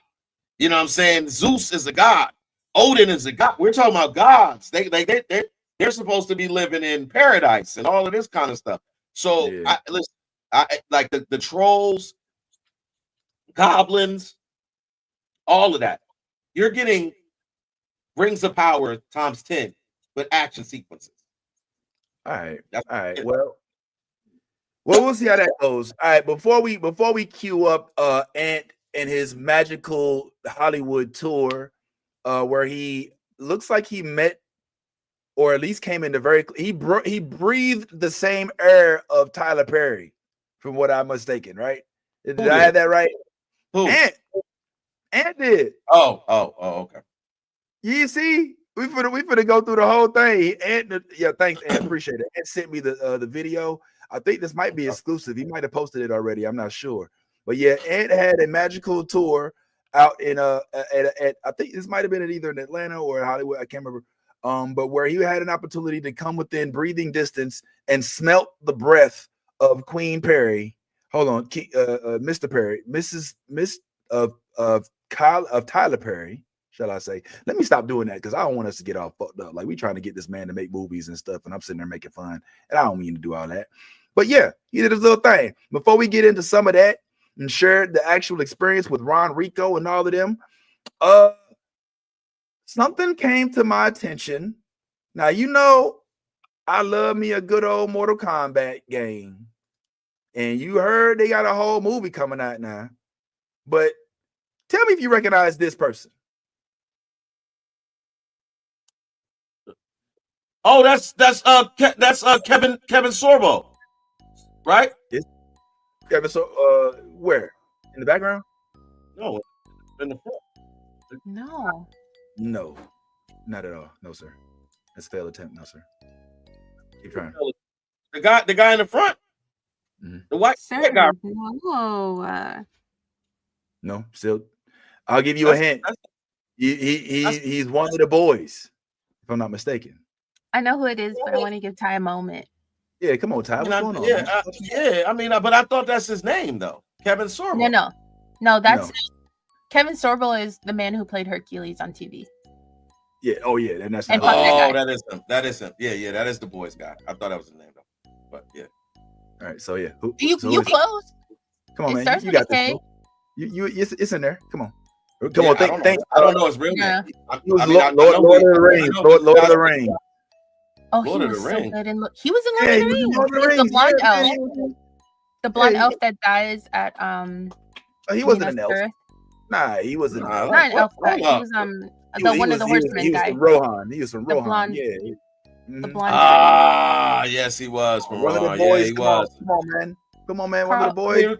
You know what I'm saying? Zeus is a god. Odin is a god. We're talking about gods. They're supposed to be living in paradise and all of this kind of stuff. So I like the trolls, goblins, all of that. You're getting Rings of Power times 10. With action sequences. All right. Well, we'll see how that goes. All right, before we queue up Ant and his magical Hollywood tour, where he looks like he met, or at least came into he breathed the same air of Tyler Perry, from what I'm mistaken, right? Did I have that right? Who? Ant did. Oh, okay. You see? We finna go through the whole thing. Thanks, Ant. Appreciate it. Ant sent me the video. I think this might be exclusive. He might have posted it already. I'm not sure. But yeah, Ant had a magical tour out in at I think this might have been either in Atlanta or in Hollywood. I can't remember. But where he had an opportunity to come within breathing distance and smelt the breath of Queen Perry. Hold on, Mr. Perry, Miss of Tyler Perry. Shall I say? Let me stop doing that because I don't want us to get all fucked up. Like, we trying to get this man to make movies and stuff, and I'm sitting there making fun, and I don't mean to do all that. But yeah, he did his little thing. Before we get into some of that and share the actual experience with Ron Rico and all of them, something came to my attention. Now, you know, I love me a good old Mortal Kombat game, and you heard they got a whole movie coming out now. But tell me if you recognize this person. Oh, that's Kevin Sorbo, right? Kevin, where? In the background? No, in the front. No, not at all. No, sir. That's a failed attempt. No, sir. Keep trying. The guy in the front. The white guy. No, still. I'll give you a hint. He's one of the boys, if I'm not mistaken. I know who it is, but I want to give Ty a moment. Yeah, come on, Ty. What's going on? I mean, but I thought that's his name though, Kevin Sorbo. No, that's Kevin Sorbo is the man who played Hercules on TV. Yeah. Oh yeah, and that's that is him. That is him. Yeah, that is the boys guy. I thought that was his name though, but yeah. All right, so yeah, you close. Come on, man. You got this. It's in there. Come on. Come on. Think. I don't know his real name. Lord of the Rings. Lord of the Rings. Oh, he was so good in. He was in Lord of the Rings. He was the blonde elf. The blonde elf that dies at he wasn't an elf. Nah, he wasn't. Not an elf. He was one of the horsemen guy. He was from Rohan. He was from Rohan. Yeah. The blonde. Yes, he was from one of the boys. Come on, man. Come on, man. One of the boys.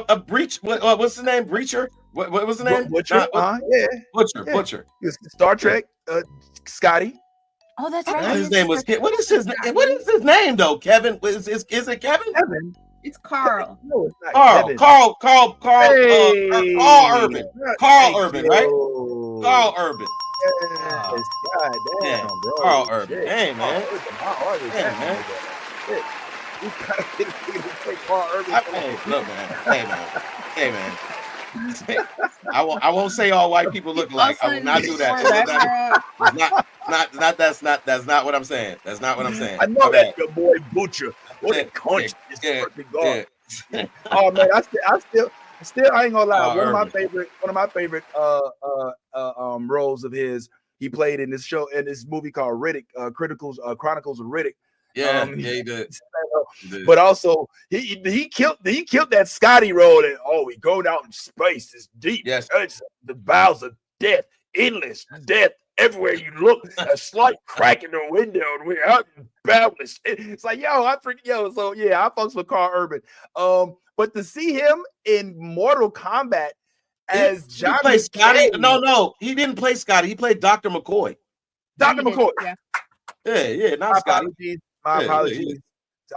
A breach. What's the name? Breacher. What was the name? Butcher. Butcher. Star Trek. Scotty. Oh, that's right. His name was. What is his name? What is his name though? Kevin. Is it Kevin? Kevin. It's Carl. No, it's not Carl. Carl Urban. Carl Urban, right? Carl Urban. Yes. God damn, bro. Carl Urban. Hey, man. You gotta get a take Carl Urban. Look, man. Hey, man. I won't say all white people look alike. I will not do that. That's not what I'm saying. That's not what I'm saying. I know that your boy Butcher. What a country Oh man, I still I ain't gonna lie. One of my favorite roles of his, he played in this movie called Riddick, Chronicles of Riddick. He did. But also he killed that Scotty role and we go down in space. It's deep. Yes. It's the bowels of death, endless death everywhere you look. A slight crack in the window and we're out in boundless. It's like So yeah, I fucks with Carl Urban. But to see him in Mortal Kombat as Johnny Scotty, no, he didn't play Scotty. He played Dr. McCoy. Dr. McCoy. Yeah, not Scotty. My apologies.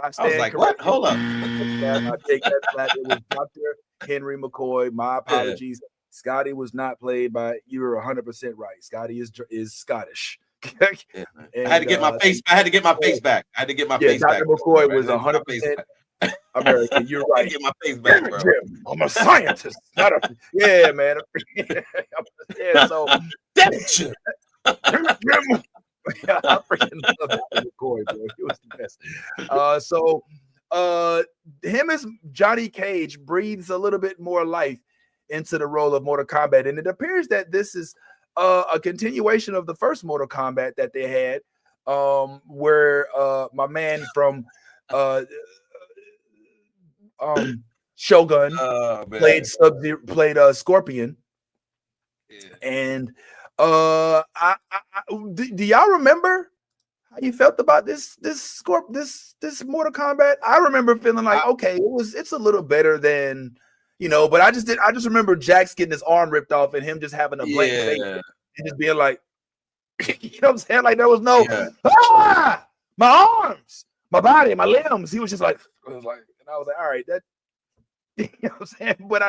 I was like, what? Hold up. I take that flat. It was Dr. Henry McCoy. My apologies. Yeah. Scotty was not played by. You were 100% right. Scotty is Scottish. I had to get my face. I had to get my face back. Dr. McCoy was 100% American. You're right. Get my face back, bro. I'm a scientist. Not a. Yeah, man. Yeah. So. I freaking love that McCoy, bro. He was the best. So him as Johnny Cage breathes a little bit more life into the role of Mortal Kombat, and it appears that this is a continuation of the first Mortal Kombat that they had, where my man from Shogun played Scorpion, and do y'all remember how you felt about this Mortal Kombat? I remember feeling like, okay, it's a little better than, but I just remember Jax getting his arm ripped off and him just having a blank face and just being like, you know what I'm saying? Like there was no my arms, my body, my limbs. He was just like, and I was like, all right, that. You know what I'm saying? But I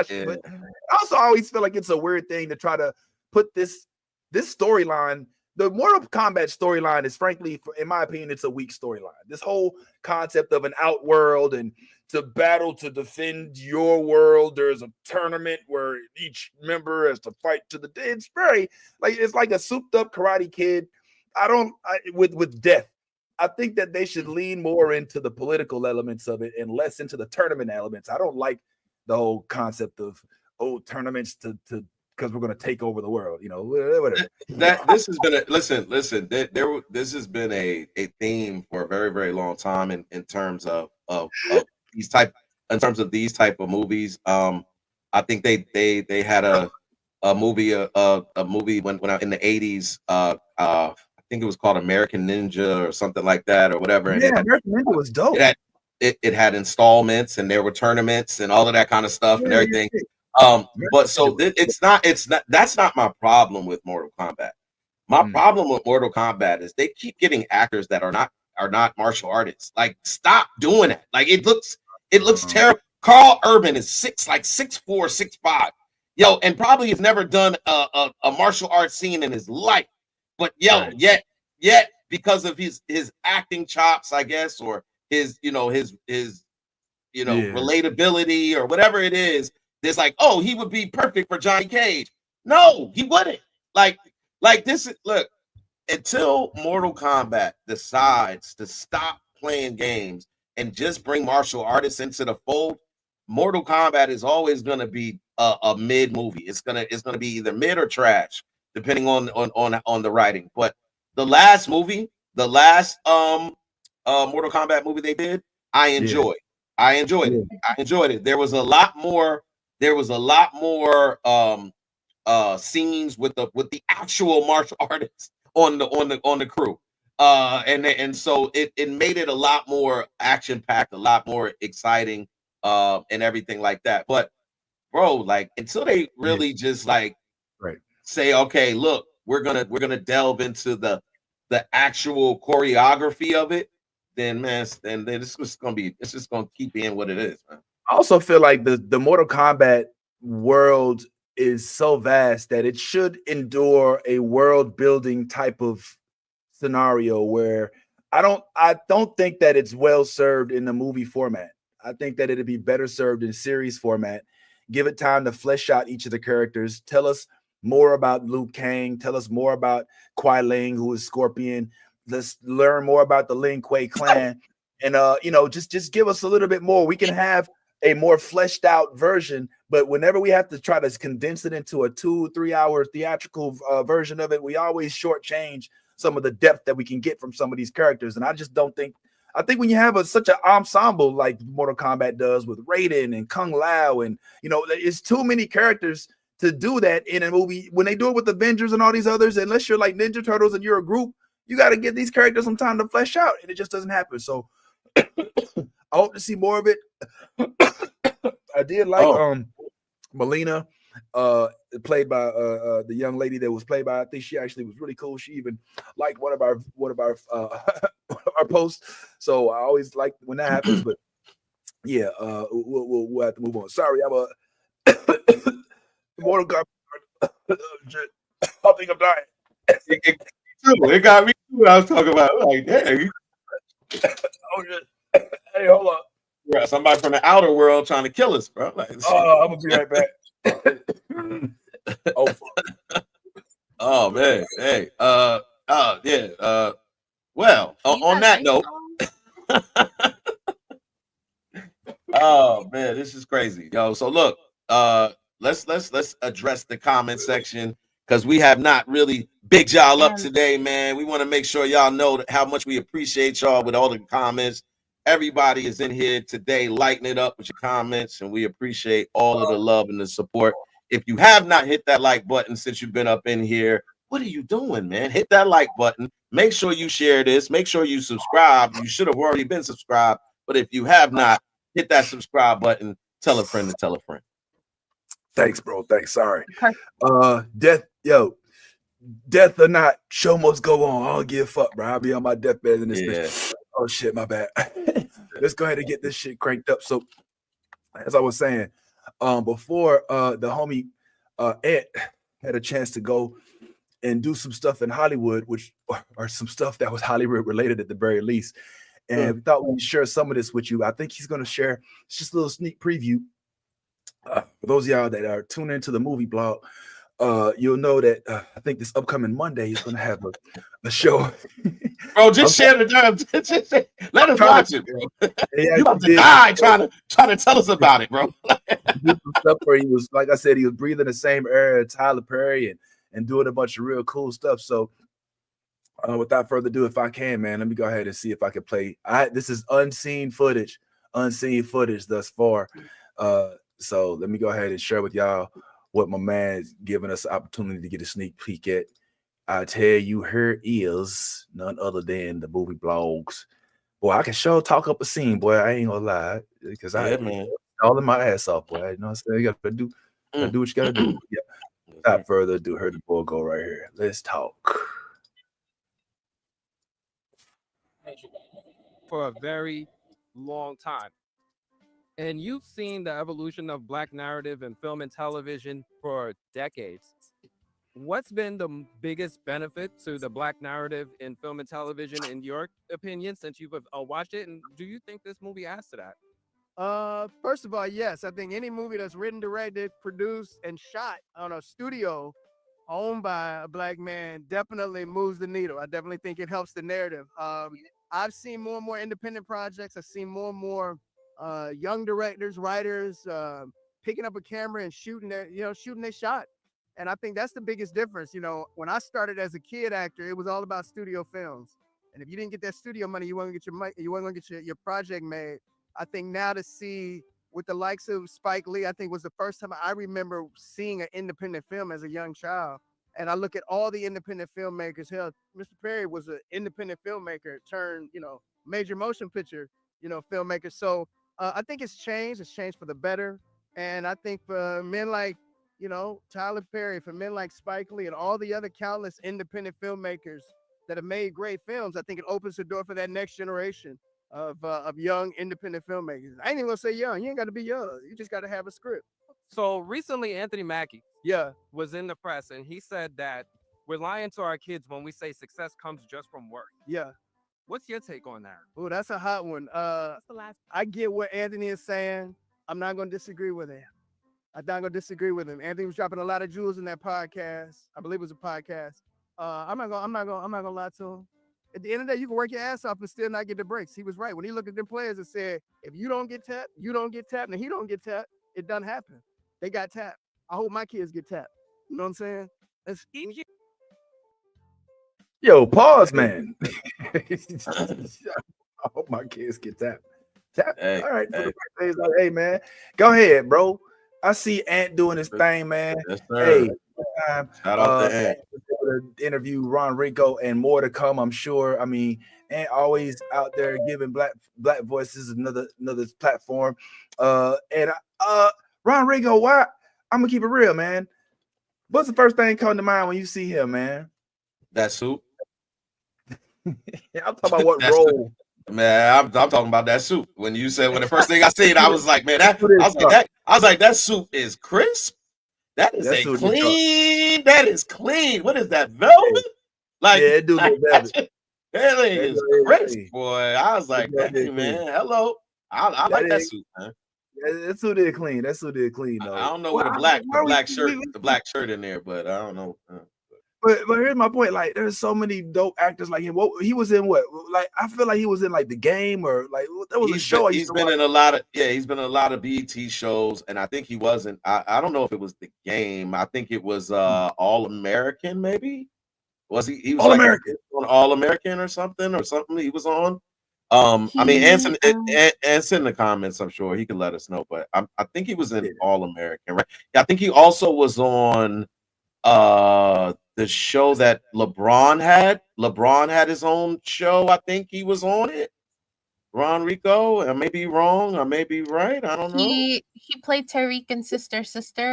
also always feel like it's a weird thing to try to put this storyline. The Mortal Kombat storyline is, frankly, in my opinion, it's a weak storyline. This whole concept of an outworld and to battle to defend your world. There's a tournament where each member has to fight to the dead. It's like a souped up Karate Kid. With death. I think that they should lean more into the political elements of it and less into the tournament elements. I don't like the whole concept of tournaments to because we're going to take over the world, whatever. This has been this has been a theme for a very, very long time in terms of these type of movies. I think they had a movie when I, in the 80s. I think it was called American Ninja or something like that or whatever. And American Ninja was dope. It had installments and there were tournaments and all of that kind of stuff and everything. But so that's not my problem with Mortal Kombat. My problem with Mortal Kombat is they keep getting actors that are not are not martial artists. Like, stop doing that. Like, it looks terrible. Carl Urban is 6'4", 6'5". Yo, and probably has never done a martial arts scene in his life. But yet because of his acting chops, I guess, or his relatability or whatever it is, there's like, oh, he would be perfect for Johnny Cage. No, he wouldn't. Like this is, look, until Mortal Kombat decides to stop playing games and just bring martial artists into the fold, Mortal Kombat is always going to be a mid movie. It's gonna be either mid or trash, depending on the writing. But the last movie, Mortal Kombat movie they did, I enjoyed. I enjoyed it. I enjoyed it. There was a lot more scenes with the actual martial artists on the crew. And so it made it a lot more action packed, a lot more exciting, and everything like that. But bro, like, until they really just like say, okay, look, we're gonna delve into the actual choreography of it, then it's just gonna keep being what it is, man. I also feel like the Mortal Kombat world is so vast that it should endure a world building type of scenario where I don't think that it's well served in the movie format. I think that it'd be better served in series format. Give it time to flesh out each of the characters. Tell us more about Liu Kang. Tell us more about Kuai Ling, who is Scorpion. Let's learn more about the Lin Kuei clan. And just give us a little bit more. We can have a more fleshed out version, but whenever we have to try to condense it into a 2-3 hour theatrical version of it, we always shortchange some of the depth that we can get from some of these characters. And I just don't think, I think when you have such an ensemble like Mortal Kombat does with Raiden and Kung Lao, and it's too many characters to do that in a movie. When they do it with Avengers and all these others, unless you're like Ninja Turtles and you're a group, you got to give these characters some time to flesh out, and it just doesn't happen. So I hope to see more of it. I did like Melina, played by the young lady that was played by. I think she actually was really cool. She even liked one of our our posts. So I always like when that happens. But yeah, we'll have to move on. Sorry, I'm a Mortal Kombat. I think I'm dying. It got me too. I was talking about like, hey, hey, hold on. Yeah, somebody from the outer world trying to kill us, bro. Like, I'm gonna be right back. Oh man, hey, yeah. Well, on that note, oh man, this is crazy, yo. So look, let's address the comment section, because we have not really big y'all up today, man. We want to make sure y'all know how much we appreciate y'all with all the comments. Everybody is in here today lighting it up with your comments, and we appreciate all of the love and the support. If you have not hit that like button since you've been up in here, what are you doing, man? Hit that like button. Make sure you share this. Make sure you subscribe. You should have already been subscribed, but if you have not, hit that subscribe button. Tell a friend to tell a friend. Thanks, bro. Thanks. Sorry. Death or not, show must go on. I don't give a fuck, bro. I'll be on my deathbed in this bitch. Oh shit, my bad. Let's go ahead and get this shit cranked up. So, as I was saying, before the homie Ed had a chance to go and do some stuff in Hollywood, which are some stuff that was Hollywood related at the very least. And we thought we'd share some of this with you. I think he's going to share just a little sneak preview. For those of y'all that are tuned into the movie blog, you'll know that I think this upcoming Monday is going to have a show. Bro, just share the damn. Let us watch it, bro. You about to die trying to tell us about it, bro. Some stuff where he was, like I said, he was breathing the same air as Tyler Perry and doing a bunch of real cool stuff. So, without further ado, if I can, man, let me go ahead and see if I can play. This is unseen footage thus far. So let me go ahead and share with y'all what my man's giving us the opportunity to get a sneak peek at. I tell you, here is none other than the movie blogs. Boy, I can sure talk up a scene, boy. I ain't gonna lie, because man, all in my ass off, boy. You know what I'm saying? You gotta do what you gotta do. Yeah. Without further ado, heard the boy go right here. Let's talk. for a very long time. And you've seen the evolution of Black narrative in film and television for decades. What's been the biggest benefit to the Black narrative in film and television, in your opinion, since you've watched it? And do you think this movie adds to that? First of all, yes, I think any movie that's written, directed, produced, and shot on a studio owned by a Black man definitely moves the needle. I definitely think it helps the narrative. I've seen more and more independent projects. I've seen more and more young directors, writers picking up a camera and shooting their shot. And I think that's the biggest difference. When I started as a kid actor, it was all about studio films. And if you didn't get that studio money, you weren't gonna get your project made. I think now to see with the likes of Spike Lee, I think was the first time I remember seeing an independent film as a young child. And I look at all the independent filmmakers. Hell, Mr. Perry was an independent filmmaker turned, major motion picture, filmmaker. So I think it's changed. It's changed for the better. And I think for men like, Tyler Perry, for men like Spike Lee and all the other countless independent filmmakers that have made great films, I think it opens the door for that next generation of young independent filmmakers. I ain't even gonna say young. You ain't got to be young. You just got to have a script. So recently, Anthony Mackie was in the press, and he said that we're lying to our kids when we say success comes just from work. Yeah. What's your take on that? Oh, that's a hot one. That's the last. I get what Anthony is saying. I'm not gonna disagree with him. Anthony was dropping a lot of jewels in that podcast. I believe it was a podcast. I'm not gonna lie to him. At the end of the day, you can work your ass off and still not get the breaks. He was right. When he looked at them players and said, if you don't get tapped, you don't get tapped, and he don't get tapped, it doesn't happen. They got tapped. I hope my kids get tapped. You know what I'm saying? That's Yo, pause, man. I hope my kids get tapped. Hey, all right. Hey, man. Go ahead, bro. I see Ant doing his thing, man. Yes, sir. Hey, shout out to Ant. Interview Ron Rico and more to come, I'm sure. I mean, Ant always out there giving black voices another platform. And Ron Rico, why? I'm gonna keep it real, man. What's the first thing come to mind when you see him, man? That suit. I'm talking about what role. Man, I'm talking about that suit. When the first thing I seen, I was like, man, that suit is crisp. That is clean. That is clean. What is that, velvet? Like, yeah, dude, that is crisp, boy. I was like, hey, man, hello. I like that suit, man. That suit is clean. Though. I don't know what the black shirt in there, but I don't know. But here's my point. Like, there's so many dope actors like him. He was in what? Like, I feel like he was in like The Game or like there was a show. He's been in a lot of BET shows, and I think he wasn't. I don't know if it was The Game. I think it was All American, maybe. Was he? He was on All American or something he was on. I mean, answer in the comments. I'm sure he could let us know. But I think he was in All American, right? Yeah, I think he also was on the show that LeBron had. LeBron had his own show. I think he was on it. Ron Rico. I may be wrong. I may be right. I don't know. He played Tariq in Sister,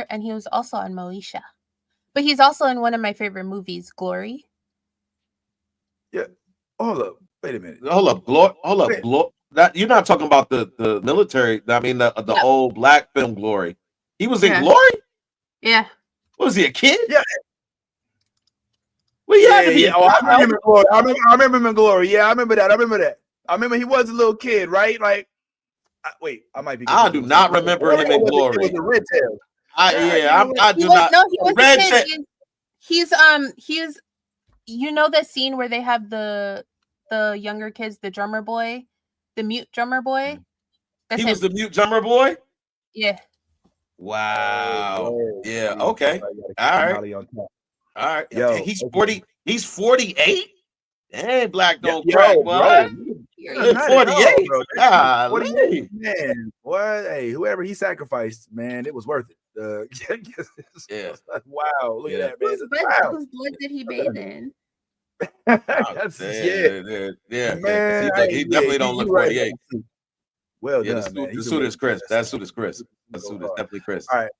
and he was also on Moesha. But he's also in one of my favorite movies, Glory. Yeah. Hold up. Wait a minute. Hold up. Glory. That you're not talking about the military. I mean the old black film Glory. He was in Glory. Yeah. Was he a kid? Yeah. Well, yeah. Oh, I remember Glory. I remember him in Glory. Yeah, I remember that. I remember he was a little kid, right? Like, wait, I might be. I do not remember him in Glory. It was a red tail. I do not. No, he was a kid. He's you know the scene where they have the younger kids, the drummer boy, the mute drummer boy. He was the mute drummer boy? Yeah. Wow. Yeah, okay. All right. Yo, he's 40. He's 48. Dang, black don't crack, boy. 48. Man, boy, hey, whoever he sacrificed, man, it was worth it. Yeah. Wow, look at that, man. Whose blood did he bathe in? Man, he definitely don't look 48. Well done, man. The suit is crisp. That suit is crisp. The suit is definitely crisp. All right.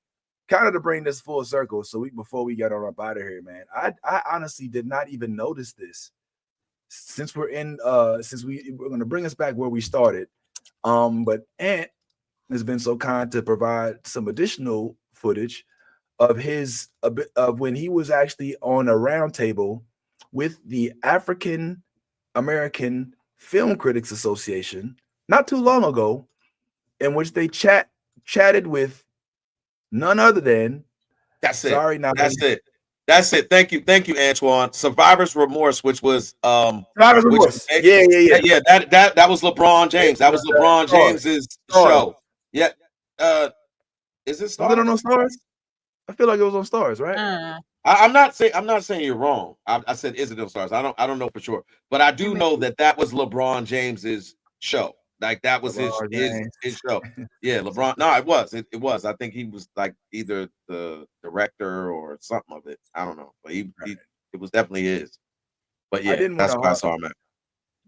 Kind of to bring this full circle, so before we get on up out of here, man, I honestly did not even notice this. since we're going to bring us back where we started. But Ant has been so kind to provide some additional footage of when he was actually on a round table with the African American Film Critics Association not too long ago, in which they chatted with none other than That's it. sorry, now That's it. Thank you, Antoine. Survivor's Remorse, which was Survivor's Remorse. Yeah. That was LeBron James. That was LeBron James's show. Yeah. Is it Stars? Was it on Stars? I feel like it was on Stars, right? I'm not saying you're wrong. I said is it on Stars? I don't know for sure, but I do know that was LeBron James's show. Like that was his show. Yeah, LeBron. No, it was. It was. I think he was like either the director or something of it. I don't know, but it was definitely his. But yeah, that's why I saw him at.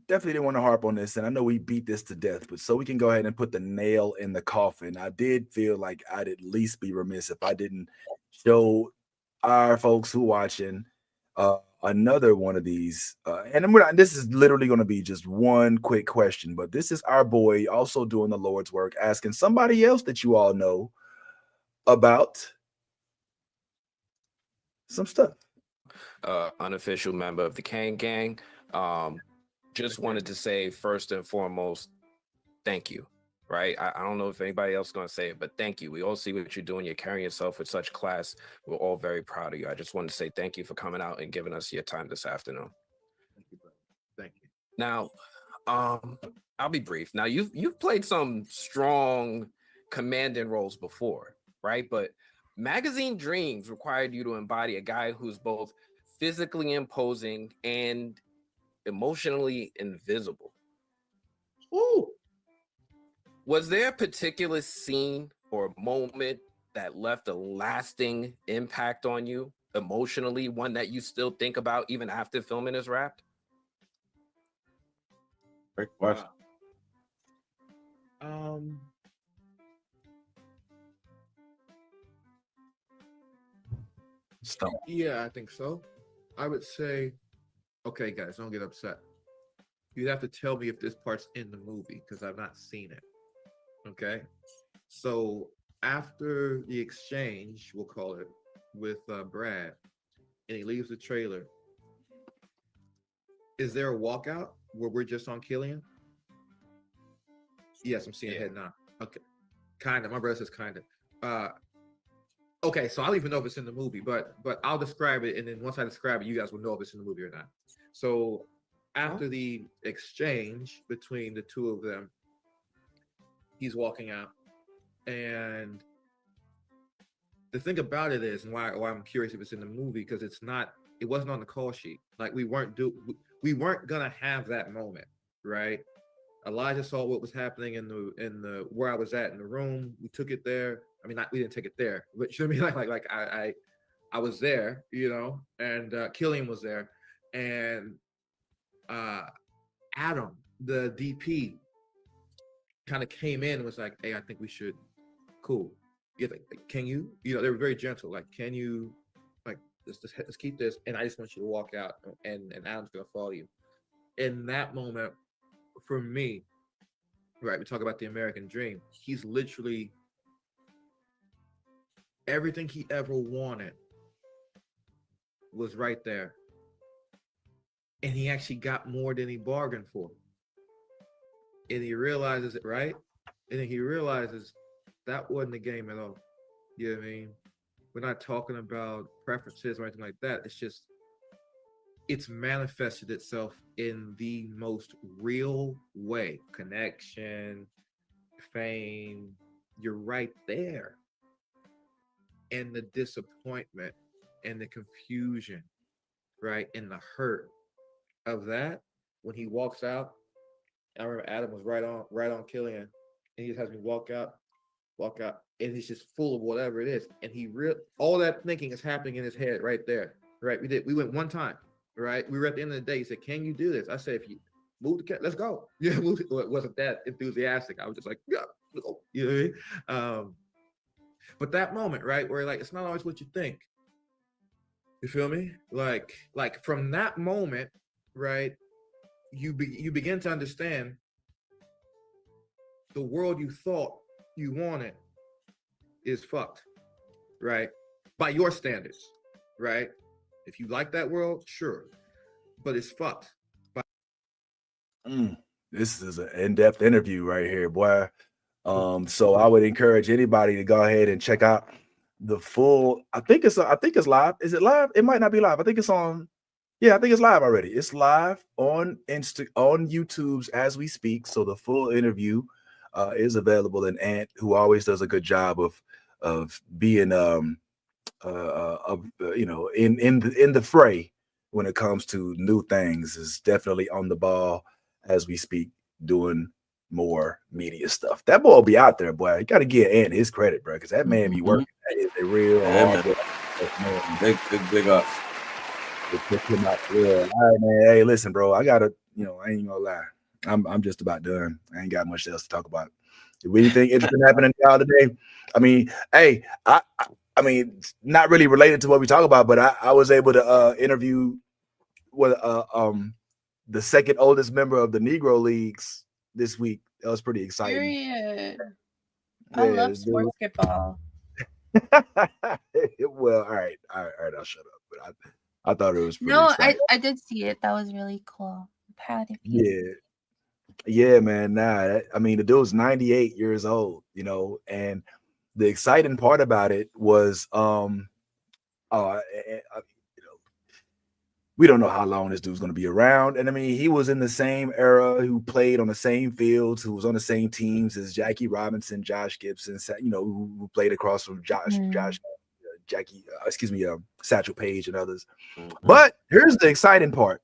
Definitely didn't want to harp on this, and I know we beat this to death, but so we can go ahead and put the nail in the coffin. I did feel like I'd at least be remiss if I didn't show our folks who watching another one of these. And this is literally going to be just one quick question, but this is our boy also doing the Lord's work, asking somebody else that you all know about some stuff. Unofficial member of the Kang Gang. Just wanted to say first and foremost, thank you. Right? I don't know if anybody else is going to say it, but thank you. We all see what you're doing. You're carrying yourself with such class. We're all very proud of you. I just wanted to say thank you for coming out and giving us your time this afternoon. Thank you, brother. Thank you. Now, I'll be brief. Now, you've played some strong commanding roles before, right? But Magazine Dreams required you to embody a guy who's both physically imposing and emotionally invisible. Ooh. Was there a particular scene or moment that left a lasting impact on you emotionally, one that you still think about even after filming is wrapped? Great question. Yeah, I think so. I would say, okay, guys, don't get upset. You'd have to tell me if this part's in the movie because I've not seen it. Okay, so after the exchange, we'll call it, with Brad, and he leaves the trailer, is there a walkout where we're just on Killian? Yes, I'm seeing head now. Okay, kind of. My brother says kind of. Okay, so I don't even know if it's in the movie, but I'll describe it, and then once I describe it, you guys will know if it's in the movie or not. So after the exchange between the two of them, he's walking out, and the thing about it is, and why I'm curious if it's in the movie, because it wasn't on the call sheet. Like we weren't gonna have that moment, right? Elijah saw what was happening in the where I was at in the room. We took it there. I mean, we didn't take it there, but you know what I mean? I was there, you know, and Killian was there, and Adam, the DP, kind of came in and was like, hey, I think we should, cool. Yeah, like, can you, they were very gentle. Like, can you, like, let's keep this. And I just want you to walk out and Adam's going to follow you. In that moment, for me, right, we talk about the American dream. He's literally everything he ever wanted was right there. And he actually got more than he bargained for. And he realizes it, right? And then he realizes that wasn't the game at all. You know what I mean? We're not talking about preferences or anything like that. It's just, it's manifested itself in the most real way. Connection, fame, you're right there. And the disappointment and the confusion, right? And the hurt of that, when he walks out, I remember Adam was right on Killian, and he just has me walk out, and he's just full of whatever it is, and all that thinking is happening in his head right there, right? We went one time, right? We were at the end of the day. He said, "Can you do this?" I said, "If you move the cat, let's go." Yeah, it wasn't that enthusiastic. I was just like, "Yeah, let's go." You know what I mean? But that moment, right, where like it's not always what you think. You feel me? Like from that moment, right? you begin to understand the world you thought you wanted is fucked, right? By your standards, right? If you like that world, sure, but it's fucked. This is an in-depth interview right here, boy. So I would encourage anybody to go ahead and check out the full. I think it's live. Is it live? It might not be live. I think it's on. Yeah, I think it's live already. It's live on on YouTube's as we speak. So the full interview is available. And Ant, who always does a good job of being in the fray when it comes to new things, is definitely on the ball as we speak, doing more media stuff. That boy will be out there, boy. You got to give Ant his credit, bro, because that man be working. That is a real big up. Yeah. All right, man. Hey, listen, bro. I gotta, I ain't gonna lie. I'm just about done. I ain't got much else to talk about. If anything interesting happening to y'all today, I mean, hey, I mean, not really related to what we talk about, but I was able to interview with the second oldest member of the Negro Leagues this week. That was pretty exciting. Period. I love sports football. Well, all right, I'll shut up. But I thought it was pretty exciting. I did see it. That was really cool. I'm proud of you. Yeah, man. I mean, the dude's 98 years old, and the exciting part about it was, we don't know how long this dude's going to be around. And I mean, he was in the same era, who played on the same fields, who was on the same teams as Jackie Robinson, Josh Gibson, who played across from Satchel Paige and others. Mm-hmm. But here's the exciting part.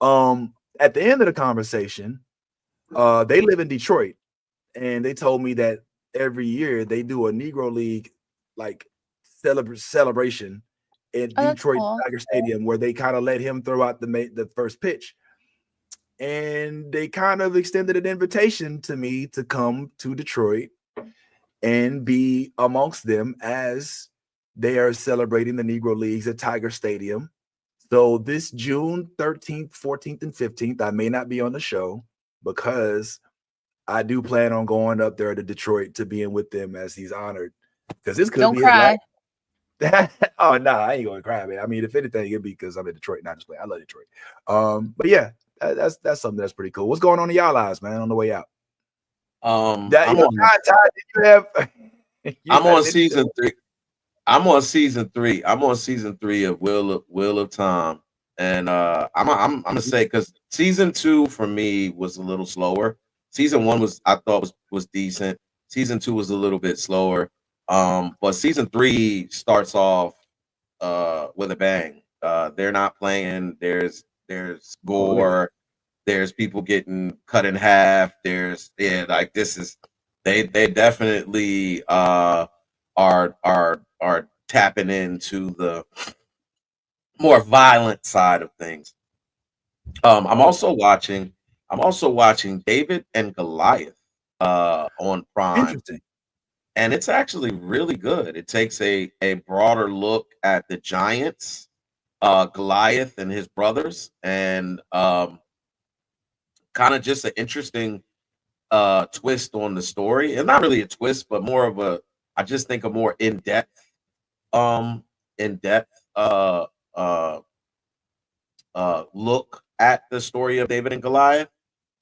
At the end of the conversation, they live in Detroit, and they told me that every year they do a Negro League celebration at Detroit Tiger Stadium, where they kind of let him throw out the first pitch. And they kind of extended an invitation to me to come to Detroit and be amongst them as they are celebrating the Negro Leagues at Tiger Stadium. So this June 13th, 14th, and 15th, I may not be on the show because I do plan on going up there to Detroit to being with them as he's honored. Because this could be cry. Oh no, I ain't gonna cry, man. I mean, if anything, it'd be because I'm in Detroit, not just play. I love Detroit. But yeah, that's something that's pretty cool. What's going on in y'all lives, man, on the way out? I'm on season 3. I'm on season 3. I'm on season 3 of Wheel of Time, and I'm gonna say, because season 2 for me was a little slower. Season 1 I thought was decent. Season 2 was a little bit slower. But season 3 starts off with a bang. They're not playing. There's gore. There's people getting cut in half. They definitely are tapping into the more violent side of things. I'm also watching David and Goliath on Prime. Interesting. And it's actually really good. It takes a broader look at the giants, Goliath and his brothers, and kind of just an interesting twist on the story. And not really a twist, but more of a more in-depth look at the story of David and Goliath.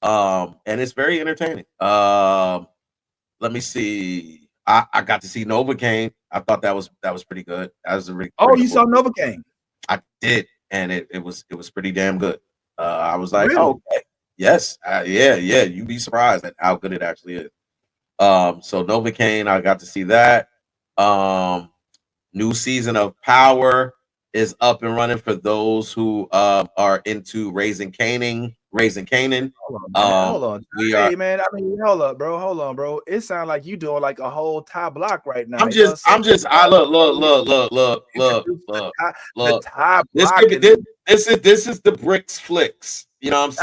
And it's very entertaining. Let me see. I got to see Novocaine. I thought that was pretty good. That was a really you saw Novocaine? I did, and it was pretty damn good. I was like, really? Oh, okay, yes, yeah. You'd be surprised at how good it actually is. So Novocaine, I got to see that. New season of Power is up and running for those who are into Raising Canaan. Hold on. Hey, man. I mean, hold on, bro. It sounds like you doing like a whole tie block right now. Look. This is the Bricks Flicks. You know what I'm saying?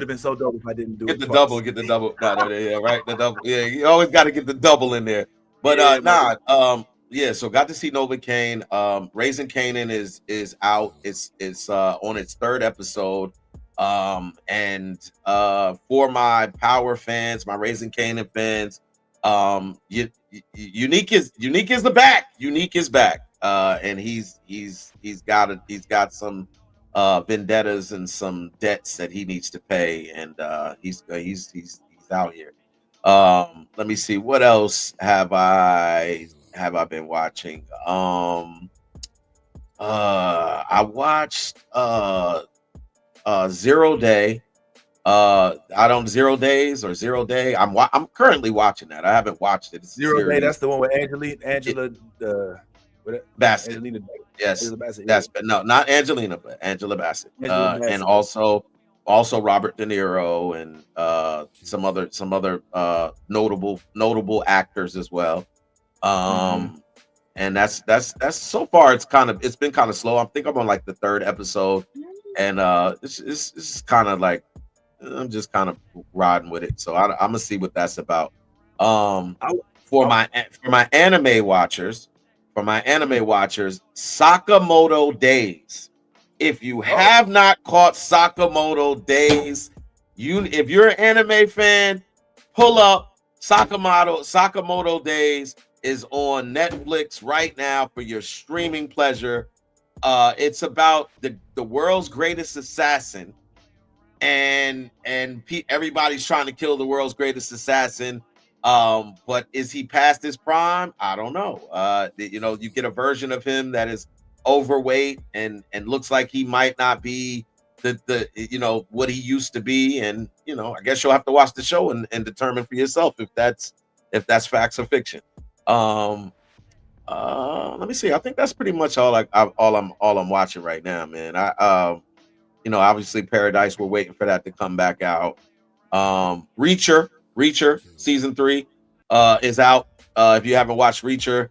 have been so dope if I didn't do Get it. the twice. double. Get the double. No, yeah, right. The double. Yeah, you always got to get the double in there. But yeah. So got to see Novocaine. Raising Kanan is out. It's on its 3rd episode. And for my Power fans, my Raising Kanan fans, Unique is the back. Unique is back. And he's got some vendettas and some debts that he needs to pay, and he's out here. Let me see, what else have I been watching? I watched 0 Day. I don't 0 Days or 0 Day. I'm currently watching that. I haven't watched it. It's 0 Day. That's the one with Angela Bassett. Angelina. Yes, Angela Bassett, that's no, not Angelina, but Angela Bassett. Bassett. And also Robert De Niro and some other notable actors as well. And that's so far it's been kind of slow. I think I'm on like the 3rd episode, and it's kind of like I'm just kind of riding with it. So I'm gonna see what that's about. For my anime watchers, Sakamoto Days. If you have not caught Sakamoto Days, if you're an anime fan, pull up Sakamoto Days is on Netflix right now for your streaming pleasure. It's about the world's greatest assassin, and everybody's trying to kill the world's greatest assassin. But is he past his prime? I don't know. You get a version of him that is overweight and looks like he might not be the what he used to be, and I guess you'll have to watch the show and determine for yourself if that's facts or fiction. Let me see. I think that's pretty much all I'm watching right now, man. Obviously Paradise, we're waiting for that to come back out. Reacher season 3 is out. If you haven't watched Reacher,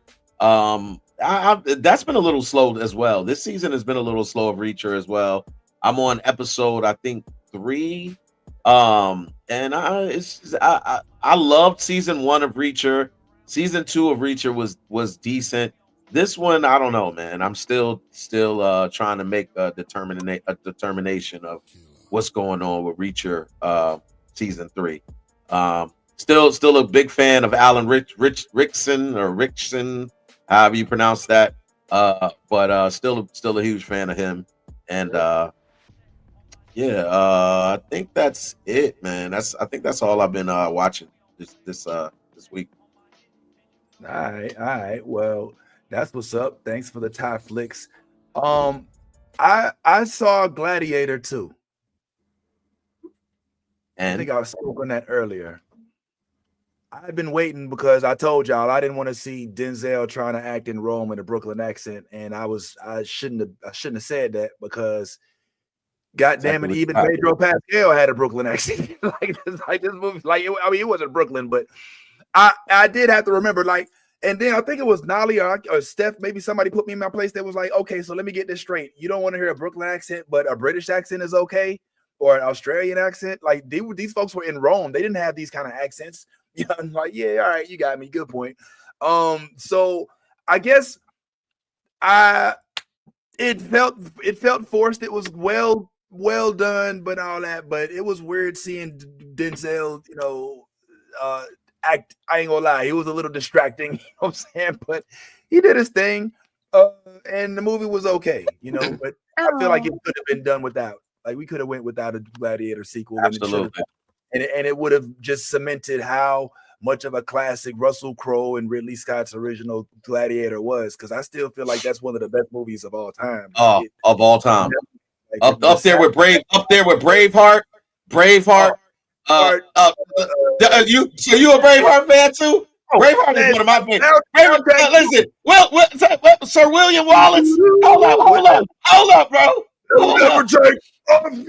that's been a little slow as well. This season has been a little slow of Reacher as well. I'm on episode, I think, 3. And I loved season 1 of Reacher. Season 2 of Reacher was decent. This one, I don't know, man. I'm still trying to make a determination of what's going on with Reacher season 3. Still a big fan of Alan Rickson, however you pronounce that. But still a huge fan of him. And I think that's it, man. I think that's all I've been watching this week. All right. Well, that's what's up. Thanks for the Thai flicks. I saw Gladiator 2. And I think I spoke on that earlier. I've been waiting because I told y'all I didn't want to see Denzel trying to act in Rome in a Brooklyn accent, and I shouldn't have said that because, God damn it, even Pedro Pascal had a Brooklyn accent. like this movie, it wasn't Brooklyn, but I did have to remember, and then I think it was Nolly or Steph, maybe somebody put me in my place that was like, okay, so let me get this straight. You don't want to hear a Brooklyn accent, but a British accent is okay, or an Australian accent. Like these folks were in Rome. They didn't have these kind of accents. I'm like, yeah, all right, you got me. Good point. So I guess it felt forced. It was well done, but all that. But it was weird seeing Denzel, act. I ain't gonna lie, he was a little distracting. You know what I'm saying? But he did his thing, and the movie was okay. But I feel like it could have been done without. Like we could have went without a Gladiator sequel. Absolutely. And it would have just cemented how much of a classic Russell Crowe and Ridley Scott's original Gladiator was, because I still feel like that's one of the best movies of all time. Of all time. Up there with Braveheart. You a Braveheart fan too? Braveheart is one of my favorites. Listen, Sir William Wallace. Hold up, bro. Never take freedom.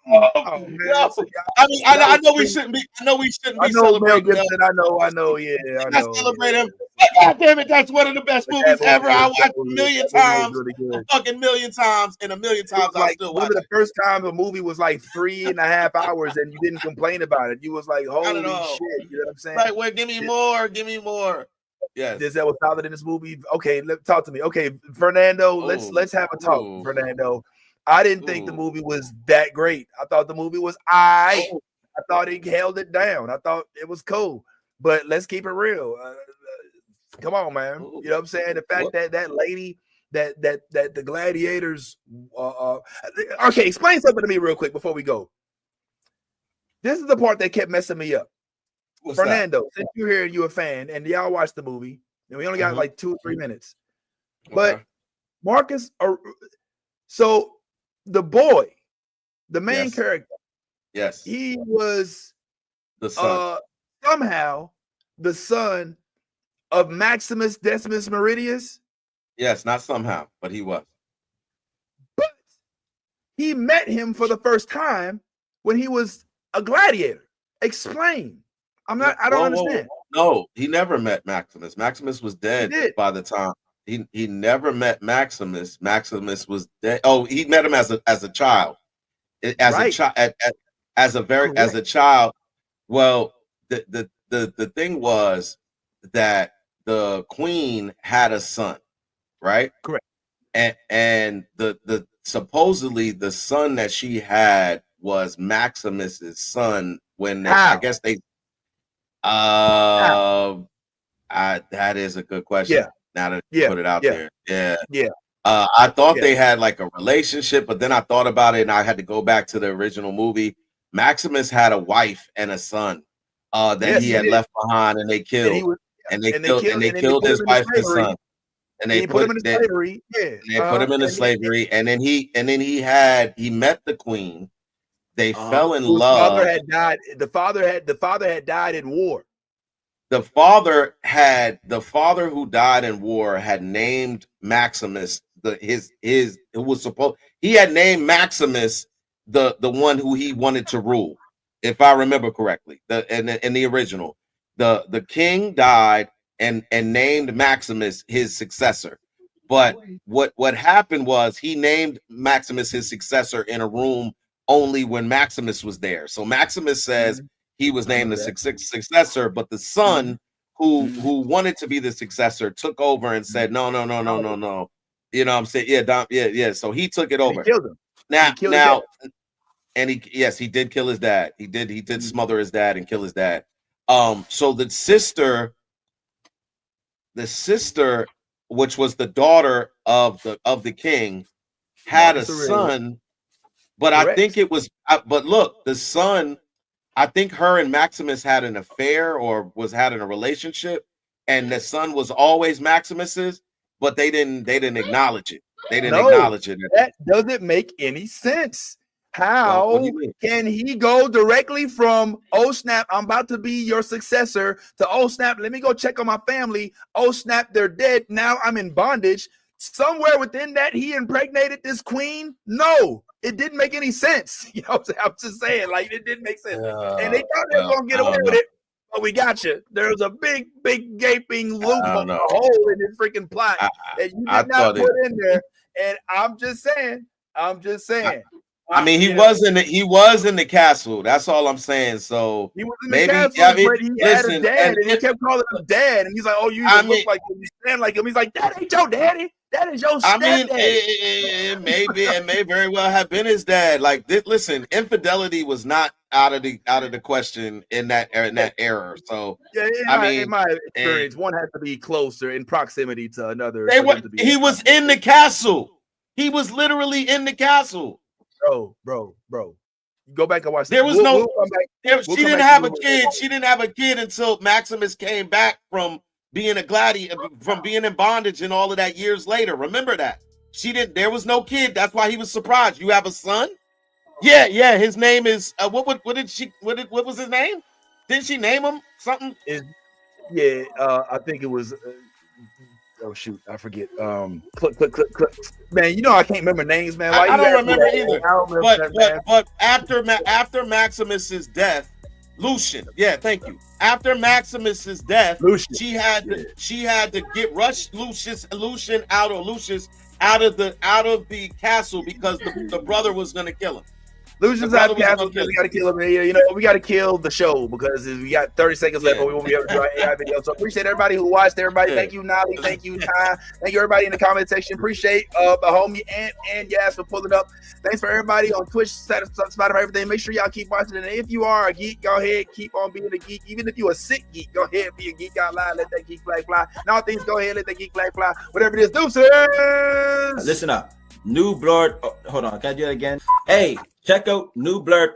Oh, man. No. I mean, I know we shouldn't be. I know we shouldn't be celebrating. I know. Yeah, I know. Celebrate him. God damn it, that's one of the best movies ever. I watched a million times, really good. a fucking million times, and a million times I still watch one of the it. first times a movie was like 3.5 hours and you didn't complain about it. You was like, holy shit, you know what I'm saying? Right, well, give me more, give me more. Yes. Is that was solid in this movie? Okay, talk to me. Okay, Fernando, let's have a talk, Fernando. I didn't think the movie was that great. I thought the movie was I thought he held it down. I thought it was cool. But let's keep it real. Come on, man. You know what I'm saying? The fact that lady, that the gladiators okay, explain something to me real quick before we go. This is the part that kept messing me up. What's Fernando, that? since you're here and you're a fan, and y'all watched the movie, and we only got like 2 or 3 minutes. But Marcus, so the boy, the main character, he was the son. Somehow the son of Maximus Decimus Meridius. Yes, not somehow, but he was. But he met him for the first time when he was a gladiator. Explain. I don't understand. No, he never met Maximus. Maximus was dead by the time he never met Maximus. Maximus was dead. Oh, he met him as a child. As a child. Well, the thing was that the queen had a son, right? Correct. And the supposedly the son that she had was Maximus's son when I guess they that is a good question. Yeah. Now that you put it out there. Yeah. I thought they had like a relationship, but then I thought about it and I had to go back to the original movie. Maximus had a wife and a son that he had left behind, and they killed. And they killed his wife and son. And they put him in slavery. Yeah. They put him into slavery. And then he met the queen. They fell in love. The father had died in war. The father who died in war had named Maximus he had named Maximus the one who he wanted to rule, if I remember correctly. In the original, the king died and named Maximus his successor. But what happened was he named Maximus his successor in a room only when Maximus was there. So Maximus says he was named the successor, but the son who wanted to be the successor took over and said, no. You know what I'm saying? Yeah. So he took it over. He killed him. He did kill his dad. He did smother his dad and kill his dad. So the sister, which was the daughter of the king, had a son. But I think it was, but look, the son, I think her and Maximus had an affair or was having a relationship, and the son was always Maximus's, but they didn't acknowledge it. They didn't acknowledge it. That doesn't make any sense. How can he go directly from, oh snap, I'm about to be your successor, to oh snap, let me go check on my family. Oh snap, they're dead. Now I'm in bondage. Somewhere within that, he impregnated this queen. No, it didn't make any sense. You know what I'm saying? I'm just saying, like, it didn't make sense. And they thought they were going to get away with it. But we got you. There's a big gaping loophole, a hole in this freaking plot that you did not put in there. And I'm just saying. I mean, he was in the castle. That's all I'm saying. So he was in the castle, but he had a dad, and he kept calling him dad. And he's like, "Oh, you look like him, you stand like him." He's like, "That ain't your daddy. That is your stepdad." I mean, it may very well have been his dad. Like, listen, infidelity was not out of the question in that era. So in my experience, one has to be closer in proximity to another. He was in the castle. He was literally in the castle. Bro. Go back and watch. There was she didn't have a kid. She didn't have a kid until Maximus came back from being a gladiator, from being in bondage and all of that years later. Remember that. There was no kid. That's why he was surprised. You have a son? Yeah. His name is what was his name? Didn't she name him something? I think it was oh shoot, I forget. Click. Man, you know I can't remember names, man. I don't remember either. But after Maximus's death, Lucian. Yeah, thank you. After Maximus's death, Lucian. she had to get Lucian out of the castle because the brother was gonna kill him. Lucian's out of the castle because we got to kill him. You know, we got to kill the show because we got 30 seconds left, but we won't be able to do our AI video. So appreciate everybody who watched. Everybody, thank you, Nolly. Thank you, Ty. Thank you, everybody in the comment section. Appreciate the homie and Yas for pulling up. Thanks for everybody on Twitch, Spotify, everything. Make sure y'all keep watching. And if you are a geek, go ahead, keep on being a geek. Even if you're a sick geek, go ahead, be a geek out loud. Let that geek flag fly. And all things, go ahead, let that geek flag fly. Whatever it is, deuces. Listen up. New Blood. Oh, hold on. Can I do it again? Hey, check out New Blood